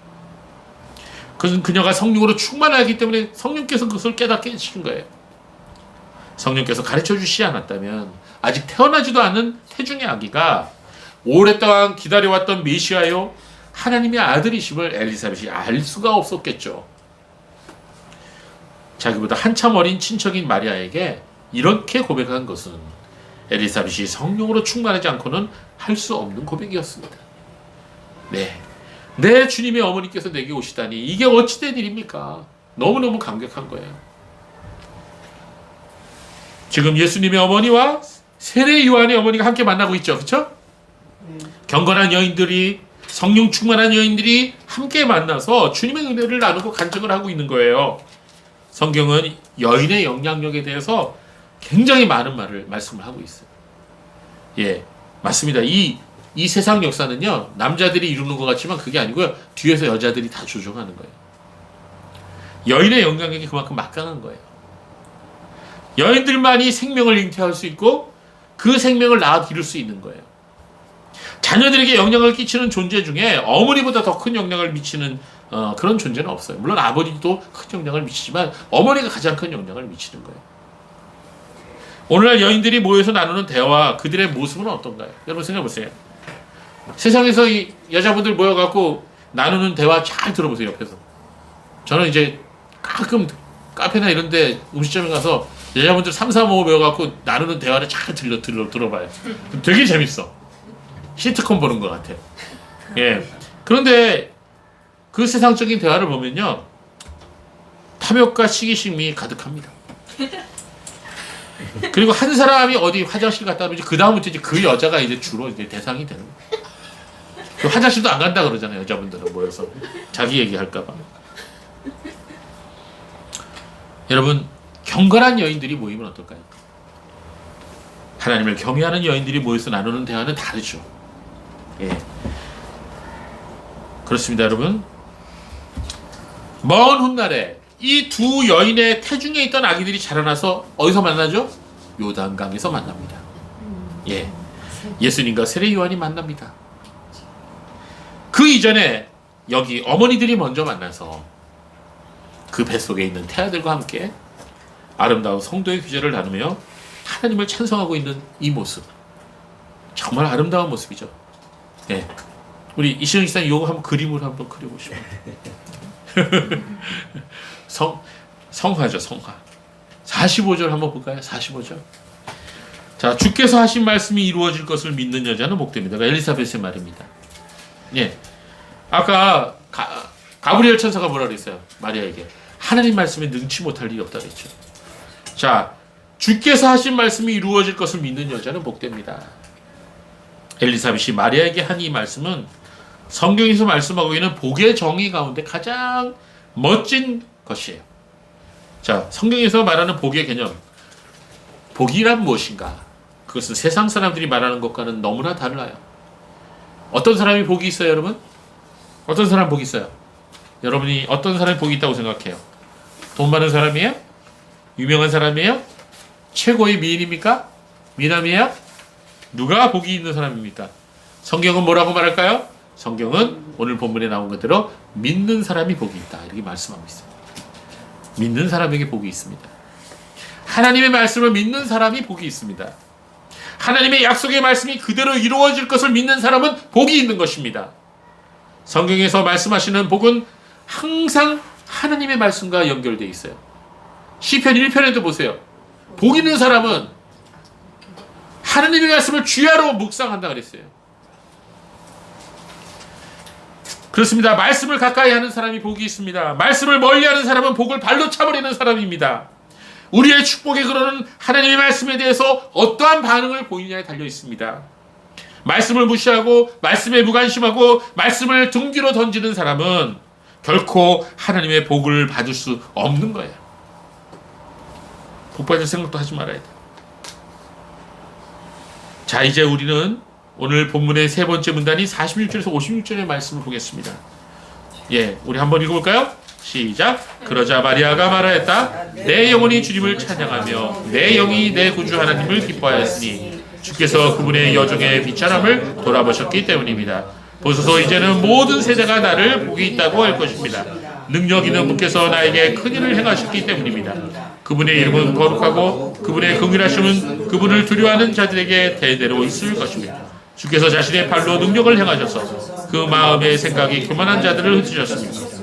그것은 그녀가 성령으로 충만하기 때문에 성령께서 그것을 깨닫게 해주신 거예요. 성령께서 가르쳐 주시지 않았다면 아직 태어나지도 않은 태중의 아기가 오랫동안 기다려왔던 메시아요 하나님의 아들이심을 엘리사벳이 알 수가 없었겠죠. 자기보다 한참 어린 친척인 마리아에게 이렇게 고백한 것은 엘리사벳이 성령으로 충만하지 않고는 할 수 없는 고백이었습니다. 네, 내 주님의 어머니께서 내게 오시다니 이게 어찌된 일입니까? 너무너무 감격한 거예요. 지금 예수님의 어머니와 세례 요한의 어머니가 함께 만나고 있죠. 그렇죠? 경건한 여인들이, 성령 충만한 여인들이 함께 만나서 주님의 은혜를 나누고 간증을 하고 있는 거예요. 성경은 여인의 영향력에 대해서 굉장히 많은 말씀을 하고 있어요. 예, 맞습니다. 이 세상 역사는요, 남자들이 이루는 것 같지만 그게 아니고요, 뒤에서 여자들이 다 조종하는 거예요. 여인의 영향력이 그만큼 막강한 거예요. 여인들만이 생명을 잉태할 수 있고 그 생명을 낳아 기를 수 있는 거예요. 자녀들에게 영향을 끼치는 존재 중에 어머니보다 더 큰 영향을 미치는 그런 존재는 없어요. 물론 아버지도 큰 영향을 미치지만 어머니가 가장 큰 영향을 미치는 거예요. 오늘날 여인들이 모여서 나누는 대화, 그들의 모습은 어떤가요? 여러분 생각해 보세요. 세상에서 이 여자분들 모여갖고 나누는 대화 잘 들어보세요. 옆에서. 저는 이제 가끔 카페나 이런 데 음식점에 가서 여자분들 3, 4, 5 모여갖고 나누는 대화를 잘 들어봐요. 되게 재밌어. 시트콤 보는 것 같아. 예. 그런데 그 세상적인 대화를 보면요, 탐욕과 시기심이 가득합니다. 그리고 한 사람이 어디 화장실 갔다 오면 그 다음부터 이제 그 여자가 이제 주로 이제 대상이 되는 거예요. 그 화장실도 안 간다 그러잖아요. 여자분들은 모여서 자기 얘기할까봐. 여러분, 경건한 여인들이 모이면 어떨까요? 하나님을 경외하는 여인들이 모여서 나누는 대화는 다르죠. 예. 그렇습니다, 여러분. 먼 훗날에 이 두 여인의 태중에 있던 아기들이 자라나서 어디서 만나죠? 요단강에서 만납니다. 예. 예수님과 세례 요한이 만납니다. 그 이전에 여기 어머니들이 먼저 만나서 그 뱃속에 있는 태아들과 함께 아름다운 성도의 규제를 나누며 하나님을 찬송하고 있는 이 모습, 정말 아름다운 모습이죠. 예. 우리 이시영 기사님 이거 한번 그림으로 한번 그려보시죠. 성화죠, 성화. 45절 한번 볼까요? 45절. 자, 주께서 하신 말씀이 이루어질 것을 믿는 여자는 복됩니다. 엘리사벳의 말입니다. 예. 아까 가브리엘 천사가 뭐라 그랬어요? 마리아에게. 하나님 말씀에 능치 못할 일이 없다 그랬죠. 자, 주께서 하신 말씀이 이루어질 것을 믿는 여자는 복됩니다. 엘리사벳이 마리아에게 한 이 말씀은 성경에서 말씀하고 있는 복의 정의 가운데 가장 멋진 것이에요. 자, 성경에서 말하는 복의 개념, 복이란 무엇인가? 그것은 세상 사람들이 말하는 것과는 너무나 달라요. 어떤 사람이 복이 있어요, 여러분? 어떤 사람 복이 있어요? 여러분이 어떤 사람이 복이 있다고 생각해요? 돈 많은 사람이에요? 유명한 사람이에요? 최고의 미인입니까? 미남이에요? 누가 복이 있는 사람입니까? 성경은 뭐라고 말할까요? 성경은 오늘 본문에 나온 것대로 믿는 사람이 복이 있다 이렇게 말씀하고 있어요. 믿는 사람에게 복이 있습니다. 하나님의 말씀을 믿는 사람이 복이 있습니다. 하나님의 약속의 말씀이 그대로 이루어질 것을 믿는 사람은 복이 있는 것입니다. 성경에서 말씀하시는 복은 항상 하나님의 말씀과 연결되어 있어요. 시편 1편에도 보세요. 복 있는 사람은 하나님의 말씀을 주야로 묵상한다 그랬어요. 그렇습니다. 말씀을 가까이 하는 사람이 복이 있습니다. 말씀을 멀리하는 사람은 복을 발로 차버리는 사람입니다. 우리의 축복에 그러는 하나님의 말씀에 대해서 어떠한 반응을 보이냐에 달려 있습니다. 말씀을 무시하고 말씀에 무관심하고 말씀을 등 뒤로 던지는 사람은 결코 하나님의 복을 받을 수 없는 거예요. 복 받을 생각도 하지 말아야 돼. 자, 이제 우리는 오늘 본문의 세 번째 문단이 46절에서 56절의 말씀을 보겠습니다. 예, 우리 한번 읽어볼까요? 시작. 그러자 마리아가 말하였다. 내 영혼이 주님을 찬양하며 내 영이 내 구주 하나님을 기뻐하였으니 주께서 그분의 여종의 비천함을 돌아보셨기 때문입니다. 보소서 이제는 모든 세대가 나를 복이 있다고 할 것입니다. 능력 있는 분께서 나에게 큰일을 행하셨기 때문입니다. 그분의 이름은 거룩하고 그분의 긍휼하심은 그분을 두려워하는 자들에게 대대로 있을 것입니다. 주께서 자신의 발로 능력을 행하셔서 그 마음의 생각이 교만한 자들을 흩으셨습니다.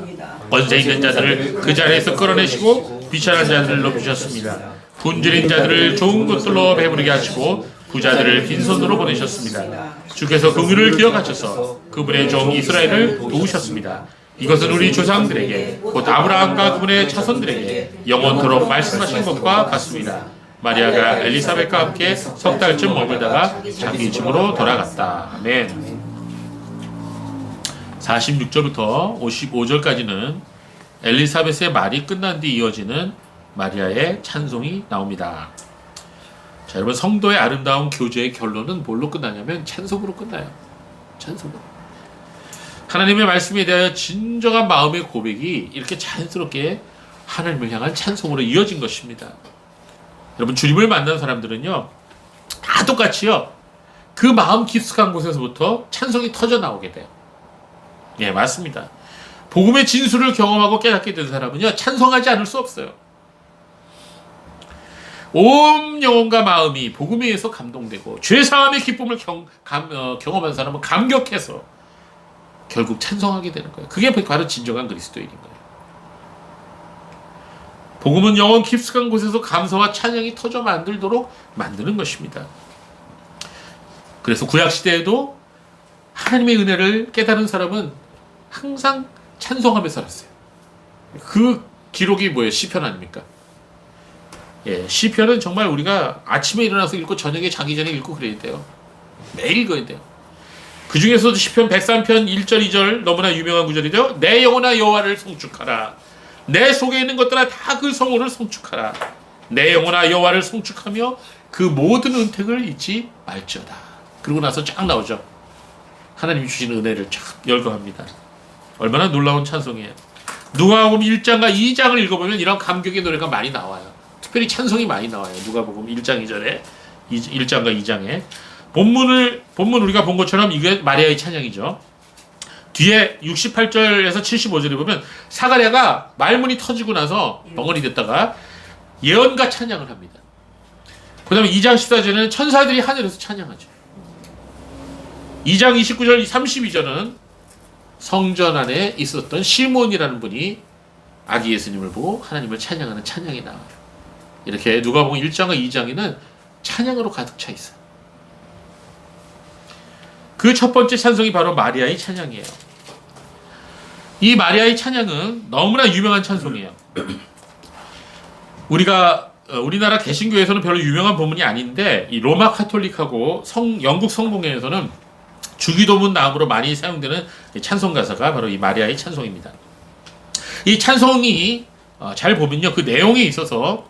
권세 있는 자들을 그 자리에서 끌어내시고 비천한 자들을 높이셨습니다. 굶주린 자들을 좋은 것들로 배부르게 하시고 부자들을 빈손으로 보내셨습니다. 주께서 긍휼을 기억하셔서 그분의 종 이스라엘을 도우셨습니다. 이것은 우리 조상들에게 곧 아브라함과 그분의 자손들에게 영원토록 말씀하신 것과 같습니다. 마리아가 엘리사벳과 함께 석 달쯤 머물다가 자기 집으로 돌아갔다. 아멘. 46절부터 55절까지는 엘리사벳의 말이 끝난 뒤 이어지는 마리아의 찬송이 나옵니다. 자, 여러분, 성도의 아름다운 교제의 결론은 뭘로 끝나냐면 찬송으로 끝나요. 찬송으로. 하나님의 말씀에 대하여 진정한 마음의 고백이 이렇게 자연스럽게 하나님을 향한 찬송으로 이어진 것입니다. 여러분, 주님을 만난 사람들은요, 다 똑같이요, 그 마음 깊숙한 곳에서부터 찬송이 터져 나오게 돼요. 예, 맞습니다. 복음의 진수를 경험하고 깨닫게 된 사람은요, 찬송하지 않을 수 없어요. 온 영혼과 마음이 복음에 의해서 감동되고 죄사함의 기쁨을 경험한 사람은 감격해서 결국 찬송하게 되는 거예요. 그게 바로 진정한 그리스도인인 거예요. 복음은 영혼 깊숙한 곳에서 감사와 찬양이 터져 만들도록 만드는 것입니다. 그래서 구약시대에도 하나님의 은혜를 깨달은 사람은 항상 찬송하며 살았어요. 그 기록이 뭐예요? 시편 아닙니까? 예, 시편은 정말 우리가 아침에 일어나서 읽고 저녁에 자기 전에 읽고 그래야 돼요. 매일 읽어야 돼요. 그 중에서도 시편 103편 1절 2절 너무나 유명한 구절이죠. 내 영혼아 여호와를 송축하라. 내 속에 있는 것들아 다 그 성호를 송축하라. 내 영혼아 여호와를 송축하며 그 모든 은택을 잊지 말지어다. 그러고 나서 쫙 나오죠. 하나님이 주시는 은혜를 쫙 열거합니다. 얼마나 놀라운 찬송이에요. 누가복음 1장과 2장을 읽어보면 이런 감격의 노래가 많이 나와요. 특별히 찬송이 많이 나와요. 누가복음 1장 2절에 1장과 2장에 본문 우리가 본 것처럼 이게 마리아의 찬양이죠. 뒤에 68절에서 75절에 보면 사가랴가 말문이 터지고 나서 벙어리 됐다가 예언과 찬양을 합니다. 그 다음에 2장 14절에는 천사들이 하늘에서 찬양하죠. 2장 29절 32절은 성전 안에 있었던 시몬이라는 분이 아기 예수님을 보고 하나님을 찬양하는 찬양이 나와요. 이렇게 누가복음 1장과 2장에는 찬양으로 가득 차 있어요. 그 첫 번째 찬송이 바로 마리아의 찬양이에요. 이 마리아의 찬양은 너무나 유명한 찬송이에요. 우리나라 개신교에서는 별로 유명한 본문이 아닌데 이 로마 카톨릭하고 영국 성공회에서는 주기도문 나음으로 많이 사용되는 찬송 가사가 바로 이 마리아의 찬송입니다. 이 찬송이 잘 보면요, 그 내용에 있어서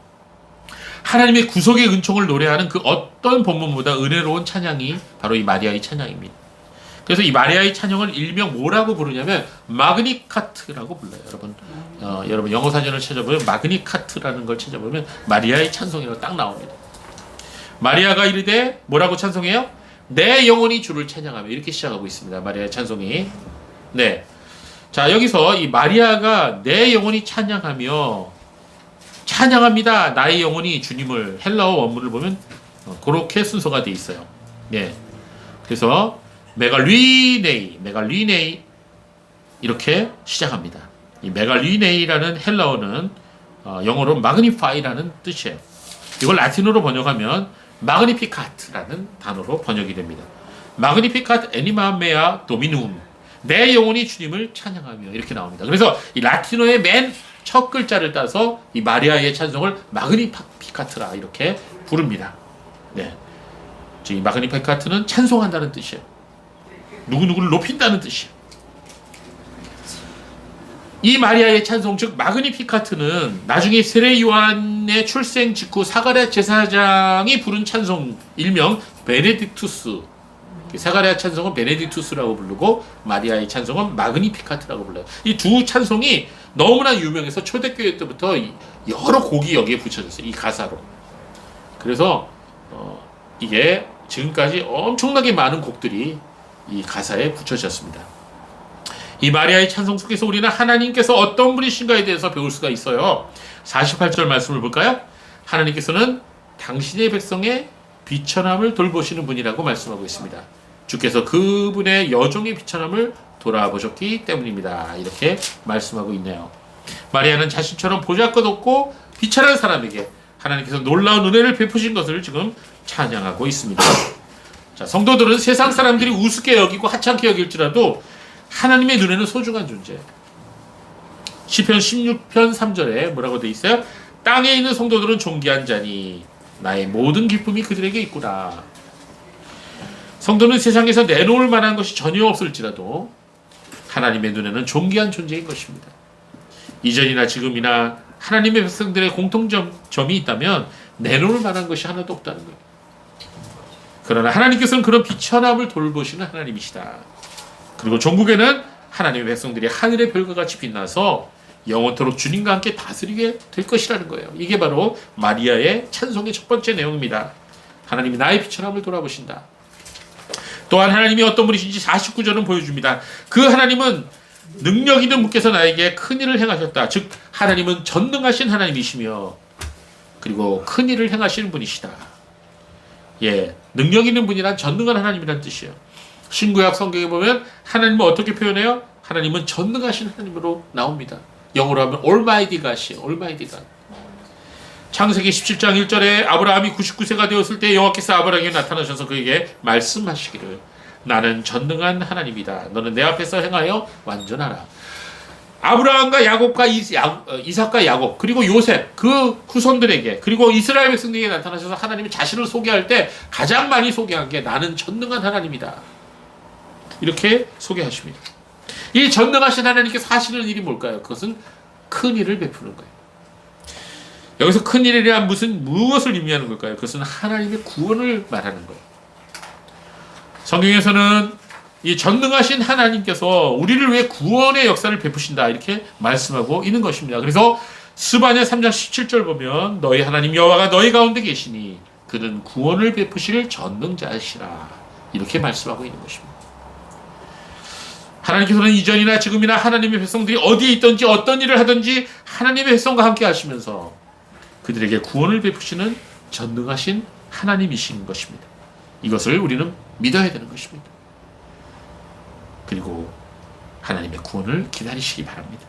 하나님의 구속의 은총을 노래하는 그 어떤 본문보다 은혜로운 찬양이 바로 이 마리아의 찬양입니다. 그래서 이 마리아의 찬양을 일명 뭐라고 부르냐면 마그니카트라고 불러요. 여러분 영어 사전을 찾아보면 마그니카트라는 걸 찾아보면 마리아의 찬송이라고 딱 나옵니다. 마리아가 이르되 뭐라고 찬송해요? 내 영혼이 주를 찬양하며 이렇게 시작하고 있습니다. 마리아의 찬송이. 네. 자, 여기서 이 마리아가 내 영혼이 찬양합니다. 나의 영혼이 주님을 헬라어 원문을 보면 그렇게 순서가 돼 있어요. 네. 그래서 메갈리네이 이렇게 시작합니다. 이 메갈리네이라는 헬라어는 영어로 마그니파이라는 뜻이에요. 이걸 라틴어로 번역하면 마그니피카트라는 단어로 번역이 됩니다. 마그니피카트 애니마 메아 도미눔, 내 영혼이 주님을 찬양하며 이렇게 나옵니다. 그래서 이 라틴어의 맨 첫 글자를 따서 이 마리아의 찬송을 마그니피카트라 이렇게 부릅니다. 네. 이 마그니피카트는 찬송한다는 뜻이에요. 누구누구를 높인다는 뜻이에요. 이 마리아의 찬송, 즉 마그니피카트는 나중에 세례 요한의 출생 직후 사가랴 제사장이 부른 찬송, 일명 베네딕투스. 사가랴 찬송은 베네딕투스라고 부르고 마리아의 찬송은 마그니피카트라고 불러요. 이 두 찬송이 너무나 유명해서 초대교회 때부터 여러 곡이 여기에 붙여졌어요. 이 가사로. 그래서 이게 지금까지 엄청나게 많은 곡들이 이 가사에 붙여졌습니다. 이 마리아의 찬송 속에서 우리는 하나님께서 어떤 분이신가에 대해서 배울 수가 있어요. 48절 말씀을 볼까요? 하나님께서는 당신의 백성의 비천함을 돌보시는 분이라고 말씀하고 있습니다. 주께서 그분의 여종의 비천함을 돌아보셨기 때문입니다. 이렇게 말씀하고 있네요. 마리아는 자신처럼 보잘것없고 비천한 사람에게 하나님께서 놀라운 은혜를 베푸신 것을 지금 찬양하고 있습니다. 자, 성도들은 세상 사람들이 우습게 여기고 하찮게 여길지라도 하나님의 눈에는 소중한 존재. 시편 16편 3절에 뭐라고 되어 있어요? 땅에 있는 성도들은 존귀한 자니 나의 모든 기쁨이 그들에게 있구나. 성도는 세상에서 내놓을 만한 것이 전혀 없을지라도 하나님의 눈에는 존귀한 존재인 것입니다. 이전이나 지금이나 하나님의 백성들의 공통점이 있다면 내놓을 만한 것이 하나도 없다는 거예요. 그러나 하나님께서는 그런 비천함을 돌보시는 하나님이시다. 그리고 종국에는 하나님의 백성들이 하늘의 별과 같이 빛나서 영원토록 주님과 함께 다스리게 될 것이라는 거예요. 이게 바로 마리아의 찬송의 첫 번째 내용입니다. 하나님이 나의 비천함을 돌아보신다. 또한 하나님이 어떤 분이신지 49절은 보여줍니다. 그 하나님은 능력 있는 분께서 나에게 큰 일을 행하셨다. 즉 하나님은 전능하신 하나님이시며 그리고 큰 일을 행하시는 분이시다. 예, 능력 있는 분이란 전능한 하나님이란 뜻이에요. 신구약 성경에 보면 하나님은 어떻게 표현해요? 하나님은 전능하신 하나님으로 나옵니다. 영어로 하면 Almighty God이에요. Almighty God. 창세기 17장 1절에 아브라함이 99세가 되었을 때 여호와께서 아브라함에게 나타나셔서 그에게 말씀하시기를 나는 전능한 하나님이다. 너는 내 앞에서 행하여 완전하라. 아브라함과 야곱과 이삭과 야곱 그리고 요셉 그 후손들에게 그리고 이스라엘 백성들에게 나타나셔서 하나님이 자신을 소개할 때 가장 많이 소개한 게 나는 전능한 하나님이다. 이렇게 소개하십니다. 이 전능하신 하나님께서 하시는 일이 뭘까요? 그것은 큰 일을 베푸는 거예요. 여기서 큰 일이란 무엇을 의미하는 걸까요? 그것은 하나님의 구원을 말하는 거예요. 성경에서는 이 전능하신 하나님께서 우리를 위해 구원의 역사를 베푸신다 이렇게 말씀하고 있는 것입니다. 그래서 스바냐 3장 17절 보면 너희 하나님 여호와가 너희 가운데 계시니 그는 구원을 베푸실 전능자시라 이렇게 말씀하고 있는 것입니다. 하나님께서는 이전이나 지금이나 하나님의 백성들이 어디에 있든지 어떤 일을 하든지 하나님의 백성과 함께 하시면서 그들에게 구원을 베푸시는 전능하신 하나님이신 것입니다. 이것을 우리는 믿어야 되는 것입니다. 그리고 하나님의 구원을 기다리시기 바랍니다.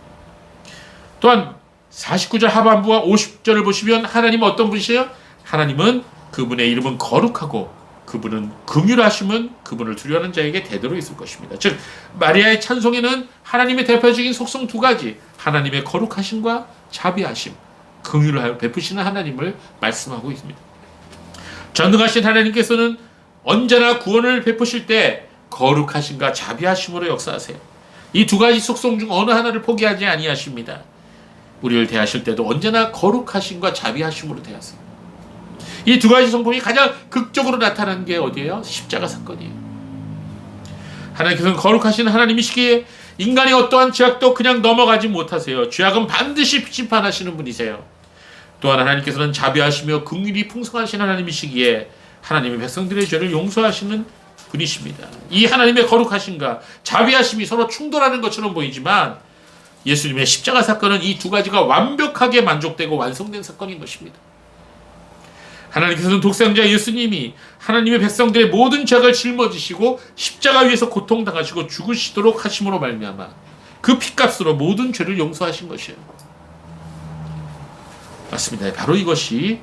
또한 49절 하반부와 50절을 보시면 하나님은 어떤 분이세요? 하나님은 그분의 이름은 거룩하고 그분은 긍휼하심은 그분을 두려워하는 자에게 대대로 있을 것입니다. 즉 마리아의 찬송에는 하나님의 대표적인 속성 두 가지 하나님의 거룩하심과 자비하심 긍휼을 베푸시는 하나님을 말씀하고 있습니다. 전능하신 하나님께서는 언제나 구원을 베푸실 때 거룩하심과 자비하심으로 역사하세요. 이 두 가지 속성 중 어느 하나를 포기하지 아니하십니다. 우리를 대하실 때도 언제나 거룩하심과 자비하심으로 대하세요. 이 두 가지 성품이 가장 극적으로 나타나는 게 어디예요? 십자가 사건이에요. 하나님께서는 거룩하신 하나님이시기에 인간이 어떠한 죄악도 그냥 넘어가지 못하세요. 죄악은 반드시 심판하시는 분이세요. 또한 하나님께서는 자비하시며 긍휼이 풍성하신 하나님이시기에 하나님의 백성들의 죄를 용서하시는 분이십니다. 이 하나님의 거룩하심과 자비하심이 서로 충돌하는 것처럼 보이지만 예수님의 십자가 사건은 이 두 가지가 완벽하게 만족되고 완성된 사건인 것입니다. 하나님께서는 독생자 예수님이 하나님의 백성들의 모든 죄악을 짊어지시고 십자가 위에서 고통당하시고 죽으시도록 하심으로 말미암아 그 피값으로 모든 죄를 용서하신 것이에요. 맞습니다. 바로 이것이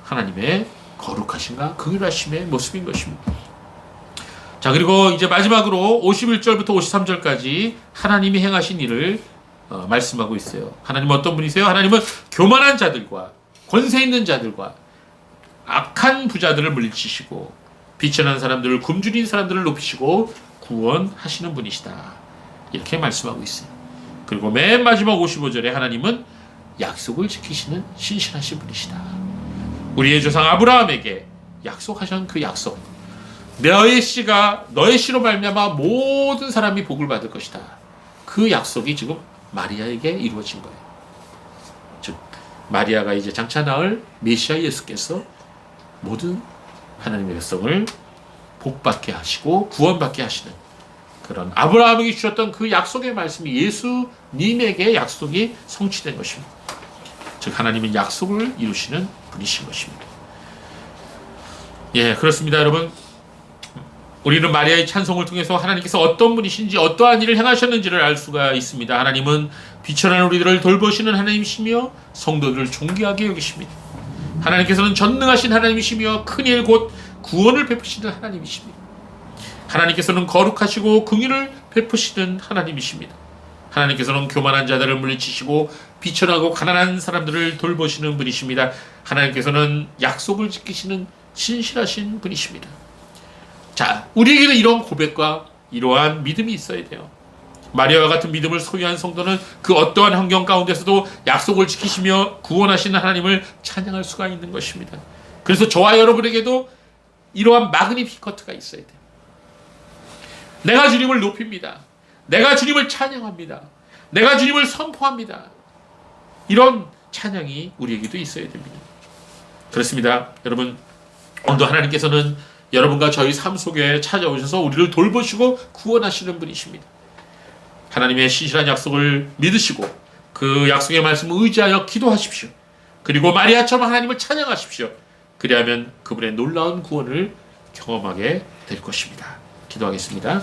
하나님의 거룩하심과 긍휼하심의 모습인 것입니다. 자, 그리고 이제 마지막으로 51절부터 53절까지 하나님이 행하신 일을 말씀하고 있어요. 하나님은 어떤 분이세요? 하나님은 교만한 자들과 권세 있는 자들과 악한 부자들을 물리치시고 비천한 사람들을 굶주린 사람들을 높이시고 구원하시는 분이시다. 이렇게 말씀하고 있어요. 그리고 맨 마지막 55절에 하나님은 약속을 지키시는 신실하신 분이시다. 우리의 조상 아브라함에게 약속하신 그 약속, 너의 씨로 말미암아 모든 사람이 복을 받을 것이다. 그 약속이 지금 마리아에게 이루어진 거예요. 즉 마리아가 이제 장차 낳을 메시아 예수께서 모든 하나님의 백성을 복받게 하시고 구원받게 하시는 그런 아브라함에게 주셨던 그 약속의 말씀이 예수님에게 약속이 성취된 것입니다. 즉 하나님은 약속을 이루시는 분이신 것입니다. 예, 그렇습니다, 여러분. 우리는 마리아의 찬송을 통해서 하나님께서 어떤 분이신지 어떠한 일을 행하셨는지를 알 수가 있습니다. 하나님은 비천한 우리들을 돌보시는 하나님이시며 성도들을 존귀하게 여기십니다. 하나님께서는 전능하신 하나님이시며 큰일 곧 구원을 베푸시는 하나님이십니다. 하나님께서는 거룩하시고 긍휼을 베푸시는 하나님이십니다. 하나님께서는 교만한 자들을 물리치시고 비천하고 가난한 사람들을 돌보시는 분이십니다. 하나님께서는 약속을 지키시는 신실하신 분이십니다. 자, 우리에게는 이런 고백과 이러한 믿음이 있어야 돼요. 마리아와 같은 믿음을 소유한 성도는 그 어떠한 환경 가운데서도 약속을 지키시며 구원하시는 하나님을 찬양할 수가 있는 것입니다. 그래서 저와 여러분에게도 이러한 마그니피커트가 있어야 돼요. 내가 주님을 높입니다. 내가 주님을 찬양합니다. 내가 주님을 선포합니다. 이런 찬양이 우리에게도 있어야 됩니다. 그렇습니다. 여러분, 오늘도 하나님께서는 여러분과 저희 삶 속에 찾아오셔서 우리를 돌보시고 구원하시는 분이십니다. 하나님의 신실한 약속을 믿으시고 그 약속의 말씀을 의지하여 기도하십시오. 그리고 마리아처럼 하나님을 찬양하십시오. 그리하면 그분의 놀라운 구원을 경험하게 될 것입니다. 기도하겠습니다.